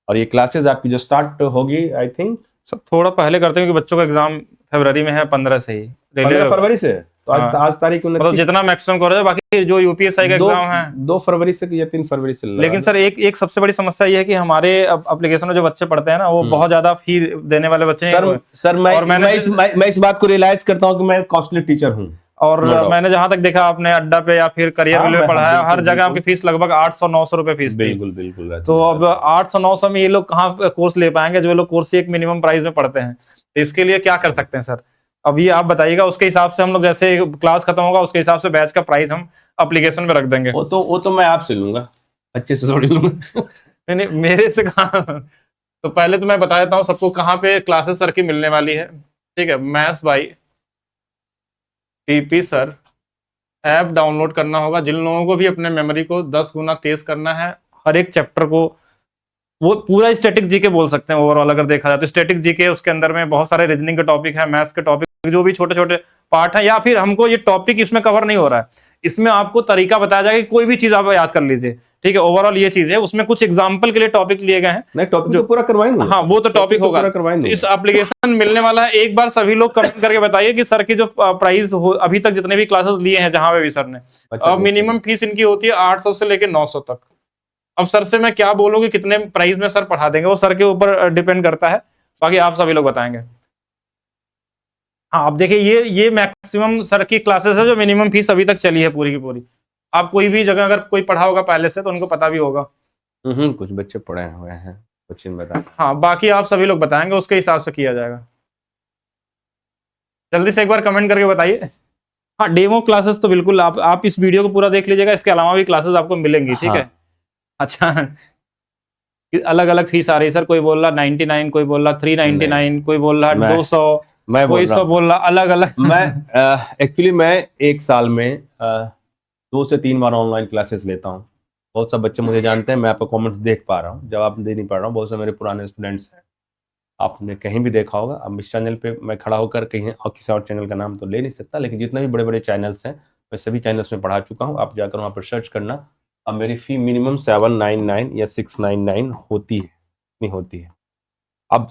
और ये क्लासेस आपकी जो स्टार्ट होगी, आई थिंक सब थोड़ा पहले करते हैं क्योंकि बच्चों का एग्जाम फरवरी में है, 15 से ही, 15 फरवरी से। तो आज तारीख मतलब जितना मैक्सिमम कर रहे हैं, बाकी जो यूपीएसआई का एग्जाम है 2 फरवरी से या 3 फरवरी से। लेकिन सर एक सबसे बड़ी समस्या ये है कि हमारे एप्लीकेशन में जो बच्चे पढ़ते हैं ना, वो बहुत ज्यादा फी देने वाले बच्चे हैं। सर मैं इस बात को रियलाइज करता हूँ कि मैं कॉस्टली टीचर हूँ। और No doubt. मैंने जहां तक देखा आपने अड्डा पे या फिर करियर हाँ, में मैं- पढ़ाया, बिल्कुल, हर जगह आपकी बिल्कुल। फीस लगभग 800-900 रुपए फीस थी। बिल्कुल बिल्कुल रहती तो है अब सर। 800-900 में ये लोग कहाँ कोर्स ले पाएंगे, जो लोग कोर्स एक मिनिमम प्राइस में पढ़ते हैं। तो इसके लिए क्या कर सकते हैं सर? अभी आप बताइएगा, उसके हिसाब से हम लोग जैसे क्लास खत्म होगा उसके हिसाब से बैच का प्राइस हम एप्लीकेशन में रख देंगे। वो तो मैं आपसे लूंगा, अच्छे से थोड़ी लूंगा। नहीं नहीं, मेरे से कहाँ। तो पहले तो मैं बता देता हूँ सबको कहाँ पे क्लासेस सर की मिलने वाली है। ठीक है, maths by TP sir app download करना होगा। जिन लोगों को भी अपने मेमोरी को 10 गुना तेज करना है, हर एक चैप्टर को, वो पूरा स्टैटिक जीके बोल सकते हैं ओवरऑल अगर देखा जाए तो। स्टैटिक जीके उसके अंदर में बहुत सारे रीजनिंग के टॉपिक है, मैथ्स के टॉपिक, जो भी छोटे छोटे पार्ट है, या फिर हमको ये टॉपिक इसमें कवर नहीं हो रहा है, इसमें आपको तरीका बताया जाएगा कि कोई भी चीज आप याद कर लीजिए। ठीक है, ओवरऑल ये चीज है। उसमें कुछ एग्जाम्पल के लिए टॉपिक लिए गए हैं। नहीं, टॉपिक तो पूरा करवाएंगे। हाँ, वो तो टॉपिक होगा। पूरा करवाएंगे। तो इस एप्लीकेशन मिलने वाला है। एक बार सभी लोग कमेंट करके बताइए कि सर की जो प्राइस हो अभी तक जितने भी क्लासेस लिए हैं जहां पे भी सर ने, अब मिनिमम फीस इनकी होती है 800 से लेकर 900 तक। अब सर से मैं क्या बोलूं कि कितने प्राइस में सर पढ़ा देंगे, वो सर के ऊपर डिपेंड करता है, बाकी आप सभी लोग बताएंगे। हाँ, आप देखिए ये मैक्सिमम सर की क्लासेस है जो मिनिमम फीस अभी तक चली है पूरी की पूरी। आप कोई भी जगह अगर कोई पढ़ा होगा पहले से तो उनको पता भी होगा। कुछ बच्चे पढ़े हुए हैं, कुछ बता। हाँ, बाकी आप सभी लोग बताएंगे, उसके हिसाब से किया जाएगा। जल्दी से एक बार कमेंट करके बताइए। हाँ, डेमो क्लासेस तो बिल्कुल आप इस वीडियो को पूरा देख लीजिएगा, इसके अलावा भी क्लासेस आपको मिलेंगी। ठीक है। अच्छा, अलग अलग फीस आ रही है सर, कोई बोल रहा 99, कोई बोल रहा 399, कोई बोल रहा 200, मैं कोई सौ बोल रहा, अलग अलग। मैं एक्चुअली मैं एक साल में 2 से 3 बार ऑनलाइन क्लासेस लेता हूँ। बहुत से बच्चे मुझे जानते हैं, मैं आपका कमेंट्स देख पा रहा हूँ, जवाब दे नहीं पा रहा हूँ। बहुत से मेरे पुराने स्टूडेंट्स हैं, आपने कहीं भी देखा होगा। अब इस चैनल पे मैं खड़ा होकर कहीं और किसी और चैनल का नाम तो ले नहीं सकता, लेकिन जितने भी बड़े बड़े चैनल्स हैं मैं सभी चैनल्स में पढ़ा चुका हूँ। आप जाकर वहाँ पर सर्च करना। अब मेरी फ़ी मिनिमम 799 या 699 होती है, नहीं होती है। अब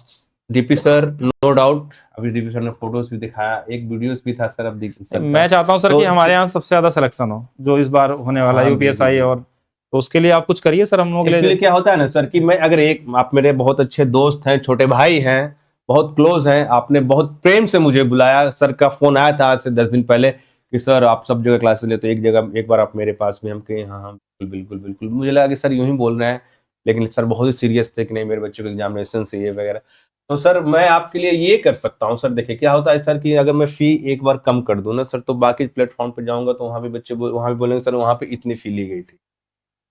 डीपी सर नो डाउट, अभी डीपी सर ने फोटोज भी दिखाया, एक वीडियोस भी था सर। अब मैं चाहता हूँ सर कि हमारे यहाँ सबसे ज्यादा सिलेक्शन हो जो इस बार होने वाला है यूपीएसआई, और तो उसके लिए आप कुछ करिए सर हम लोग के लिए। क्या होता है ना सर कि मैं अगर आप मेरे बहुत अच्छे दोस्त हैं, छोटे भाई हैं, बहुत क्लोज हैं, आपने बहुत प्रेम से मुझे बुलाया। सर का फोन आया था आज से 10 दिन पहले कि सर आप सब जगह क्लासेस लेते, एक जगह एक बार आप मेरे पास भी। हम कहे हाँ हाँ बिल्कुल बिल्कुल। मुझे लगा कि सर यूं ही बोल रहे हैं, लेकिन सर बहुत ही सीरियस थे कि नहीं मेरे बच्चों के एग्जामिनेशन से ये वगैरह। तो सर मैं आपके लिए ये कर सकता हूँ सर। देखिए क्या होता है सर कि अगर मैं फी एक बार कम कर दूं ना सर, तो बाकी प्लेटफॉर्म पे जाऊंगा तो वहाँ भी बच्चे वहाँ भी बोलेंगे सर वहाँ पे इतनी फी ली गई थी,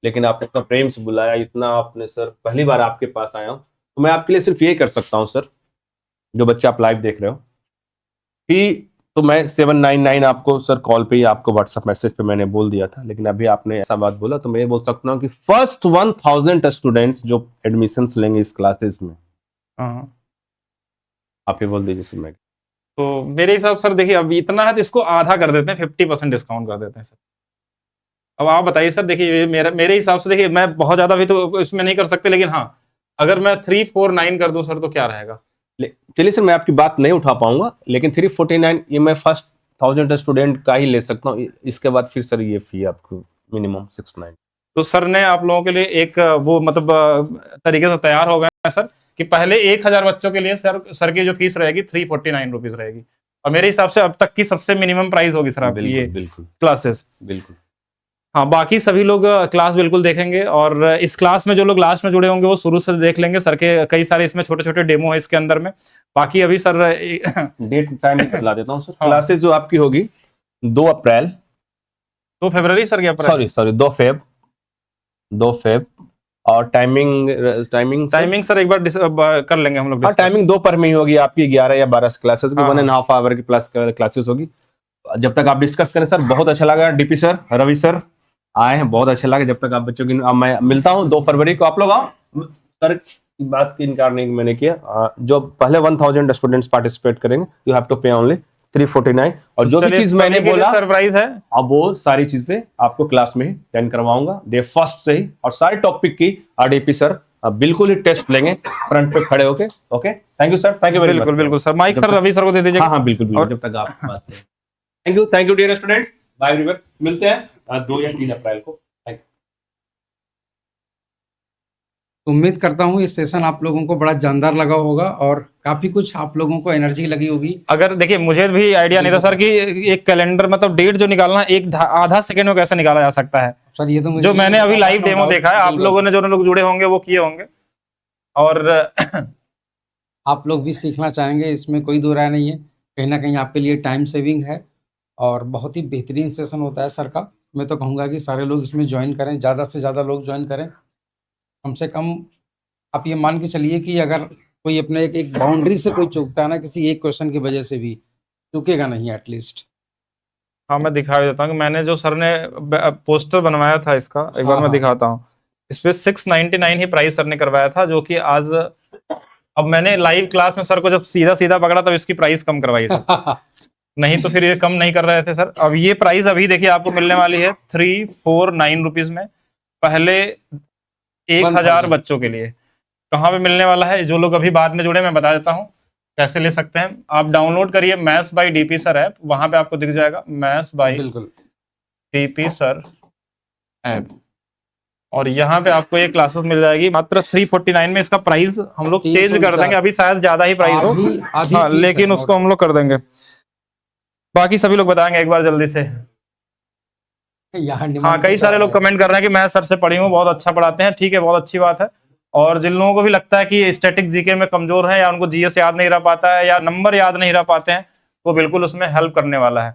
लेकिन आपने इतना प्रेम से बुलाया, इतना आपने सर, पहली बार आपके पास आया हूँ, तो मैं आपके लिए सिर्फ ये कर सकता हूँ सर, जो बच्चे आप लाइव देख रहे हो, फी तो मैं 799 आपको सर कॉल पे ही आपको व्हाट्सएप मैसेज पे मैंने बोल दिया था, लेकिन अभी आपने ऐसा बात बोला तो मैं ये बोल सकता हूँ कि फर्स्ट 1000 स्टूडेंट्स जो एडमिशन लेंगे इस क्लासेस में, हाँ, आप ये बोल दीजिए सर। मैं तो मेरे हिसाब सर देखिए अब इतना है तो इसको आधा कर देते हैं, 50% डिस्काउंट कर देते हैं सर। अब आप बताइए सर। देखिए मेरे हिसाब से देखिए मैं बहुत ज्यादा भी तो इसमें नहीं कर सकते, लेकिन हाँ अगर मैं 349 कर दूं सर तो क्या रहेगा। चलिए सर, मैं आपकी बात नहीं उठा पाऊंगा, लेकिन 349 ये मैं फर्स्ट 1000 स्टूडेंट का ही ले सकता हूँ। इसके बाद फिर सर ये फी आपको मिनिमम 69। तो सर ने आप लोगों के लिए एक वो मतलब तरीके से तैयार हो गए हैं सर कि पहले 1000 बच्चों के लिए सर की जो फीस रहेगी 349 रुपीज रहेगी, और मेरे हिसाब से अब तक की सबसे मिनिमम प्राइस होगी सर आपकी ये बिल्कुल क्लासेस। बिल्कुल। हाँ, बाकी सभी लोग क्लास बिल्कुल देखेंगे, और इस क्लास में जो लोग लास्ट में जुड़े होंगे वो शुरू से देख लेंगे। सर के कई सारे इसमें छोटे छोटे डेमो है इसके अंदर में। बाकी अभी सर डेट टाइम बता देता हूँ सर। हाँ। क्लासेस जो आपकी होगी 2 अप्रैल 2 फरवरी सर, क्या सॉरी 2 फेब और टाइमिंग सर एक बार कर लेंगे हम लोग। हाँ, टाइमिंग दोपहर में ही होगी आपकी, 11 या 12 क्लासेस की, हाँ, 1.5 आवर की क्लासेस होगी। जब तक आप डिस्कस करें सर, बहुत अच्छा लगा। डीपी सर, रवि सर आए हैं, बहुत अच्छा लगा। जब तक आप बच्चों की, मैं मिलता हूँ 2 फरवरी को, आप लोग आओ। सर बात की इनकार नहीं मैंने किया। जो पहले 1000 स्टूडेंट्स पार्टिसिपेट करेंगे, यू हैव टू पे ओनली 349। और जो भी चीज मैंने बोला सरप्राइज है, अब वो सारी चीजें आपको क्लास में ही अटेंड करवाऊंगा डे फर्स्ट से ही। और सारे टॉपिक की आरडीपी सर बिल्कुल ही टेस्ट लेंगे फ्रंट पे खड़े होके। Okay, thank you sir, thank you very much. बिल्कुल sir. Mike sir Ravi sir को दे दीजिए। हाँ बिल्कुल बिल्कुल, जब तक आप बात करें। Thank you dear students, bye everyone. मिलते हैं 2 या 3 अप्रैल को। उम्मीद करता हूँ ये सेशन आप लोगों को बड़ा जानदार लगा होगा, और काफी कुछ आप लोगों को एनर्जी लगी होगी। अगर देखिए मुझे भी आइडिया नहीं था सर कि एक कैलेंडर मतलब डेट जो निकालना आधा सेकंड में कैसे निकाला जा सकता है। सर ये तो मुझे जो मैंने अभी लाइव डेमो देखा है, आप बिल्कुल। लोगों ने जो लोग जुड़े होंगे वो किए होंगे, और आप लोग भी सीखना चाहेंगे, इसमें कोई दो राय नहीं है। कहीं ना कहीं आपके लिए टाइम सेविंग है और बहुत ही बेहतरीन सेशन होता है सर का। मैं तो कहूँगा कि सारे लोग इसमें ज्वाइन करें, ज़्यादा से ज़्यादा लोग ज्वाइन करें। कम से कम आप ये मान के चलिए कि अगर कोई अपने एक बाउंड्री से कोई चूकता है ना, किसी एक क्वेश्चन की वजह से भी चूकेगा नहीं एटलीस्ट। हाँ मैं दिखा देता हूँ कि मैंने जो सर ने पोस्टर बनवाया था इसका, एक बार हाँ, मैं हाँ। दिखाता हूँ। इस पे 699 ही प्राइस सर ने करवाया था, जो कि आज अब मैंने लाइव क्लास में सर को जब सीधा सीधा पकड़ा तब इसकी प्राइस कम करवाई सर। नहीं तो फिर ये कम नहीं कर रहे थे सर। अब ये प्राइस अभी देखिए आपको मिलने वाली है 349 रुपीज में, पहले 1000 बच्चों के लिए। कहाँ पे मिलने वाला है, जो लोग अभी बाद में जुड़े मैं बता देता हूँ कैसे ले सकते हैं। आप डाउनलोड करिए maths by DP sir app, वहां पे आपको दिख जाएगा मैथ्स बाय बिल्कुल डीपी सर ऐप, और यहाँ पे आपको ये क्लासेस मिल जाएगी मात्र 349 में। इसका प्राइस हम लोग चेंज कर देंगे, अभी शायद ज्यादा ही प्राइस हो, अभी हाँ, फीस लेकिन है उसको हम लोग कर देंगे। बाकी सभी लोग बताएंगे एक बार जल्दी से। यहाँ हाँ डिमांड कई सारे लोग कमेंट कर रहे हैं कि मैं सर से पढ़ी हूँ, बहुत अच्छा पढ़ाते हैं। ठीक है, बहुत अच्छी बात है। और जिन लोगों को भी लगता है कि स्टैटिक जीके में कमजोर है, या उनको जीएस याद नहीं रह पाता है, या नंबर याद नहीं रह पाते हैं, वो बिल्कुल उसमें हेल्प करने वाला है।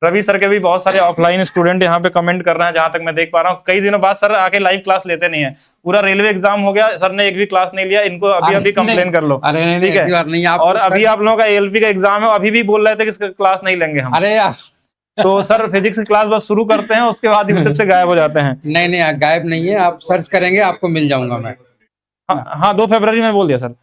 रवि सर के भी बहुत सारे ऑफलाइन स्टूडेंट यहाँ पे कमेंट कर रहे हैं, जहां तक मैं देख पा रहा हूँ। कई दिनों बाद सर आके लाइव क्लास लेते नहीं है, पूरा रेलवे एग्जाम हो गया, सर ने एक भी क्लास नहीं लिया। इनको अभी अभी कंप्लेन कर लो, अरे नहीं, ठीक ऐसी बात नहीं है। आप और लोग अभी आप लोगों का एलपी का एग्जाम है, अभी भी बोल रहे थे कि क्लास नहीं लेंगे हम। अरे यार तो सर फिजिक्स की क्लास बस शुरू करते हैं, उसके बाद यूट्यूब से गायब हो जाते हैं। नहीं नहीं गायब नहीं है, आप सर्च करेंगे आपको मिल जाऊंगा मैं। हाँ 2 फरवरी में बोल दिया सर।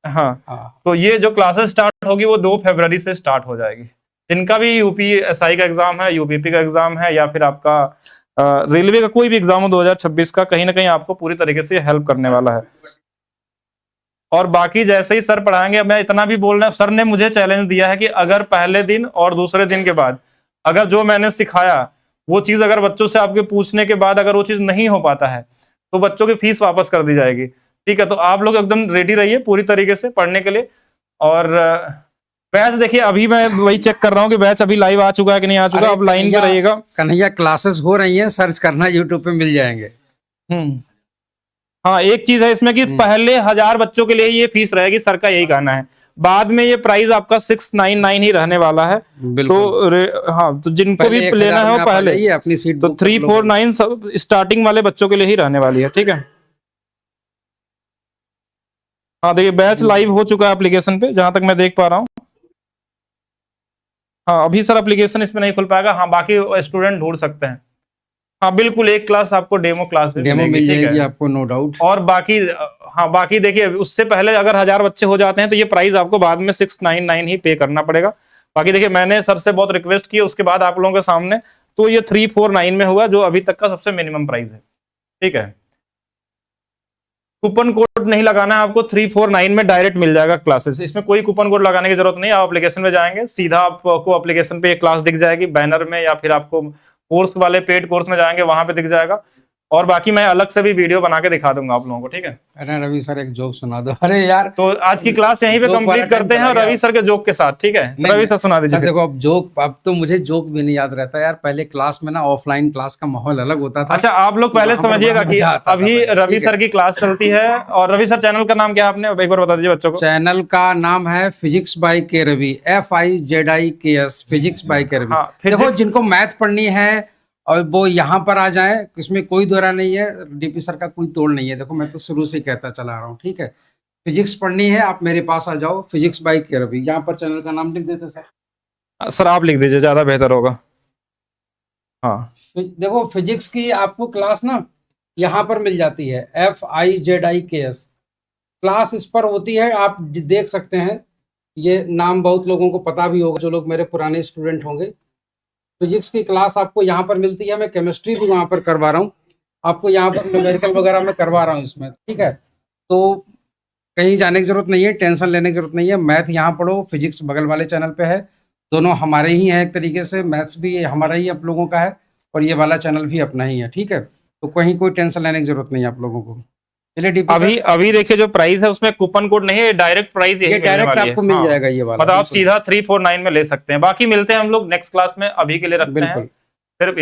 हाँ हाँ तो ये जो क्लासेस स्टार्ट होगी वो 2 फरवरी से स्टार्ट हो जाएगी। जिनका भी यूपीएसआई का एग्जाम है, यूपीपी का एग्जाम है, या फिर आपका रेलवे का कोई भी एग्जाम हो 2026 का, कहीं ना कहीं आपको पूरी तरीके से हेल्प करने वाला है। और बाकी जैसे ही सर पढ़ाएंगे, मैं इतना भी बोल रहा हूं, सर ने मुझे चैलेंज दिया है कि अगर पहले दिन और दूसरे दिन के बाद अगर जो मैंने सिखाया वो चीज अगर बच्चों से आपके पूछने के बाद अगर वो चीज नहीं हो पाता है तो बच्चों की फीस वापस कर दी जाएगी। ठीक है, तो आप लोग एकदम रेडी रहिए पूरी तरीके से पढ़ने के लिए। और बैच देखिए, अभी मैं वही चेक कर रहा हूँ कि बैच अभी लाइव आ चुका है कि नहीं आ चुका। अब लाइन पे रहिएगा। कन्हैया क्लासेस हो रही हैं, सर्च करना यूट्यूब पे मिल जाएंगे। हाँ एक चीज है इसमें कि पहले 1000 बच्चों के लिए ये फीस रहेगी, सर का यही कहना है। बाद में ये प्राइस आपका 699 ही रहने वाला है। तो हाँ, तो जिनको भी लेना है वो पहले अपनी सीट तो 349 स्टार्टिंग वाले बच्चों के लिए ही रहने वाली है। ठीक है, हाँ देखिए बैच लाइव हो चुका है एप्लीकेशन पे, जहां तक मैं देख पा रहा हूँ। हाँ अभी सर एप्लीकेशन इसमें नहीं खुल पाएगा। हाँ बाकी स्टूडेंट ढूंढ सकते हैं। हाँ बिल्कुल, एक क्लास आपको डेमो क्लास मिल जाएगी आपको, नो डाउट। और बाकी हाँ बाकी देखिए, उससे पहले अगर 1000 बच्चे हो जाते हैं तो ये प्राइस आपको बाद में 699 ही पे करना पड़ेगा। बाकी देखिए मैंने सर से बहुत रिक्वेस्ट की, उसके बाद आप लोगों के सामने तो ये 349 में हुआ, जो अभी तक का सबसे मिनिमम प्राइस है। ठीक है, कूपन कोड नहीं लगाना है आपको, 349 में डायरेक्ट मिल जाएगा क्लासेस। इसमें कोई कूपन कोड लगाने की जरूरत नहीं, आप एप्लीकेशन में जाएंगे सीधा आपको एप्लीकेशन पे एक क्लास दिख जाएगी बैनर में, या फिर आपको कोर्स वाले पेड कोर्स में जाएंगे वहां पे दिख जाएगा। और बाकी मैं अलग से भी वीडियो बना के दिखा दूंगा आप लोगों को। ठीक है, अरे रवि सर एक जोक सुना दो। अरे यार तो आज की क्लास यहीं पे कंप्लीट करते हैं रवि सर के जोक के साथ। ठीक है, रवि सर सुना दीजिए। देखो अब जोक, अब तो मुझे जोक भी नहीं याद रहता यार। पहले क्लास में ना ऑफलाइन क्लास का माहौल अलग होता था। अच्छा आप लोग पहले समझिएगा कि अभी रवि सर की क्लास चलती है। और रवि सर चैनल का नाम क्या है आपने एक बार बता दीजिए बच्चों को। चैनल का नाम है फिजिक्स बाय के रवि, FIZIKS, फिजिक्स बाय के रवि। देखो जिनको मैथ पढ़नी है और वो यहाँ पर आ जाए, इसमें कोई दोहरा नहीं है, डीपी सर का कोई तोड़ नहीं है। देखो मैं तो शुरू से कहता चला रहा हूँ। ठीक है, फिजिक्स पढ़नी है आप मेरे पास आ जाओ, फिजिक्स बाय के रवि। यहाँ पर चैनल का नाम लिख देते सर। सर आप लिख दीजिए, ज्यादा बेहतर होगा। हाँ देखो फिजिक्स की आपको क्लास ना यहाँ पर मिल जाती है, FIZIKS क्लास इस पर होती है, आप देख सकते हैं। ये नाम बहुत लोगों को पता भी होगा, जो लोग मेरे पुराने स्टूडेंट होंगे। फिजिक्स की क्लास आपको यहाँ पर मिलती है। मैं केमिस्ट्री भी वहाँ पर करवा रहा हूँ, आपको यहाँ पर न्यूमेरिकल वगैरह मैं करवा रहा हूँ इसमें। ठीक है, तो कहीं जाने की जरूरत नहीं है, टेंशन लेने की जरूरत नहीं है। मैथ यहाँ पढ़ो, फिजिक्स बगल वाले चैनल पे है, दोनों हमारे ही हैं एक तरीके से। मैथ्स भी हमारा ही आप लोगों का है और ये वाला चैनल भी अपना ही है। ठीक है, तो कहीं कोई टेंशन लेने की जरूरत नहीं है आप लोगों को। चलिए डीपी अभी अभी देखिए जो प्राइस है उसमें कूपन कोड नहीं है, डायरेक्ट प्राइस यही ये मिलने डायरेक्ट वाली आपको है। मिल हाँ, जाएगा ये वाला, मतलब आप बिल्कुल। सीधा 349 में ले सकते हैं। बाकी मिलते हैं हम लोग नेक्स्ट क्लास में, अभी के लिए रखते हैं बिल्कुल। सिर्फ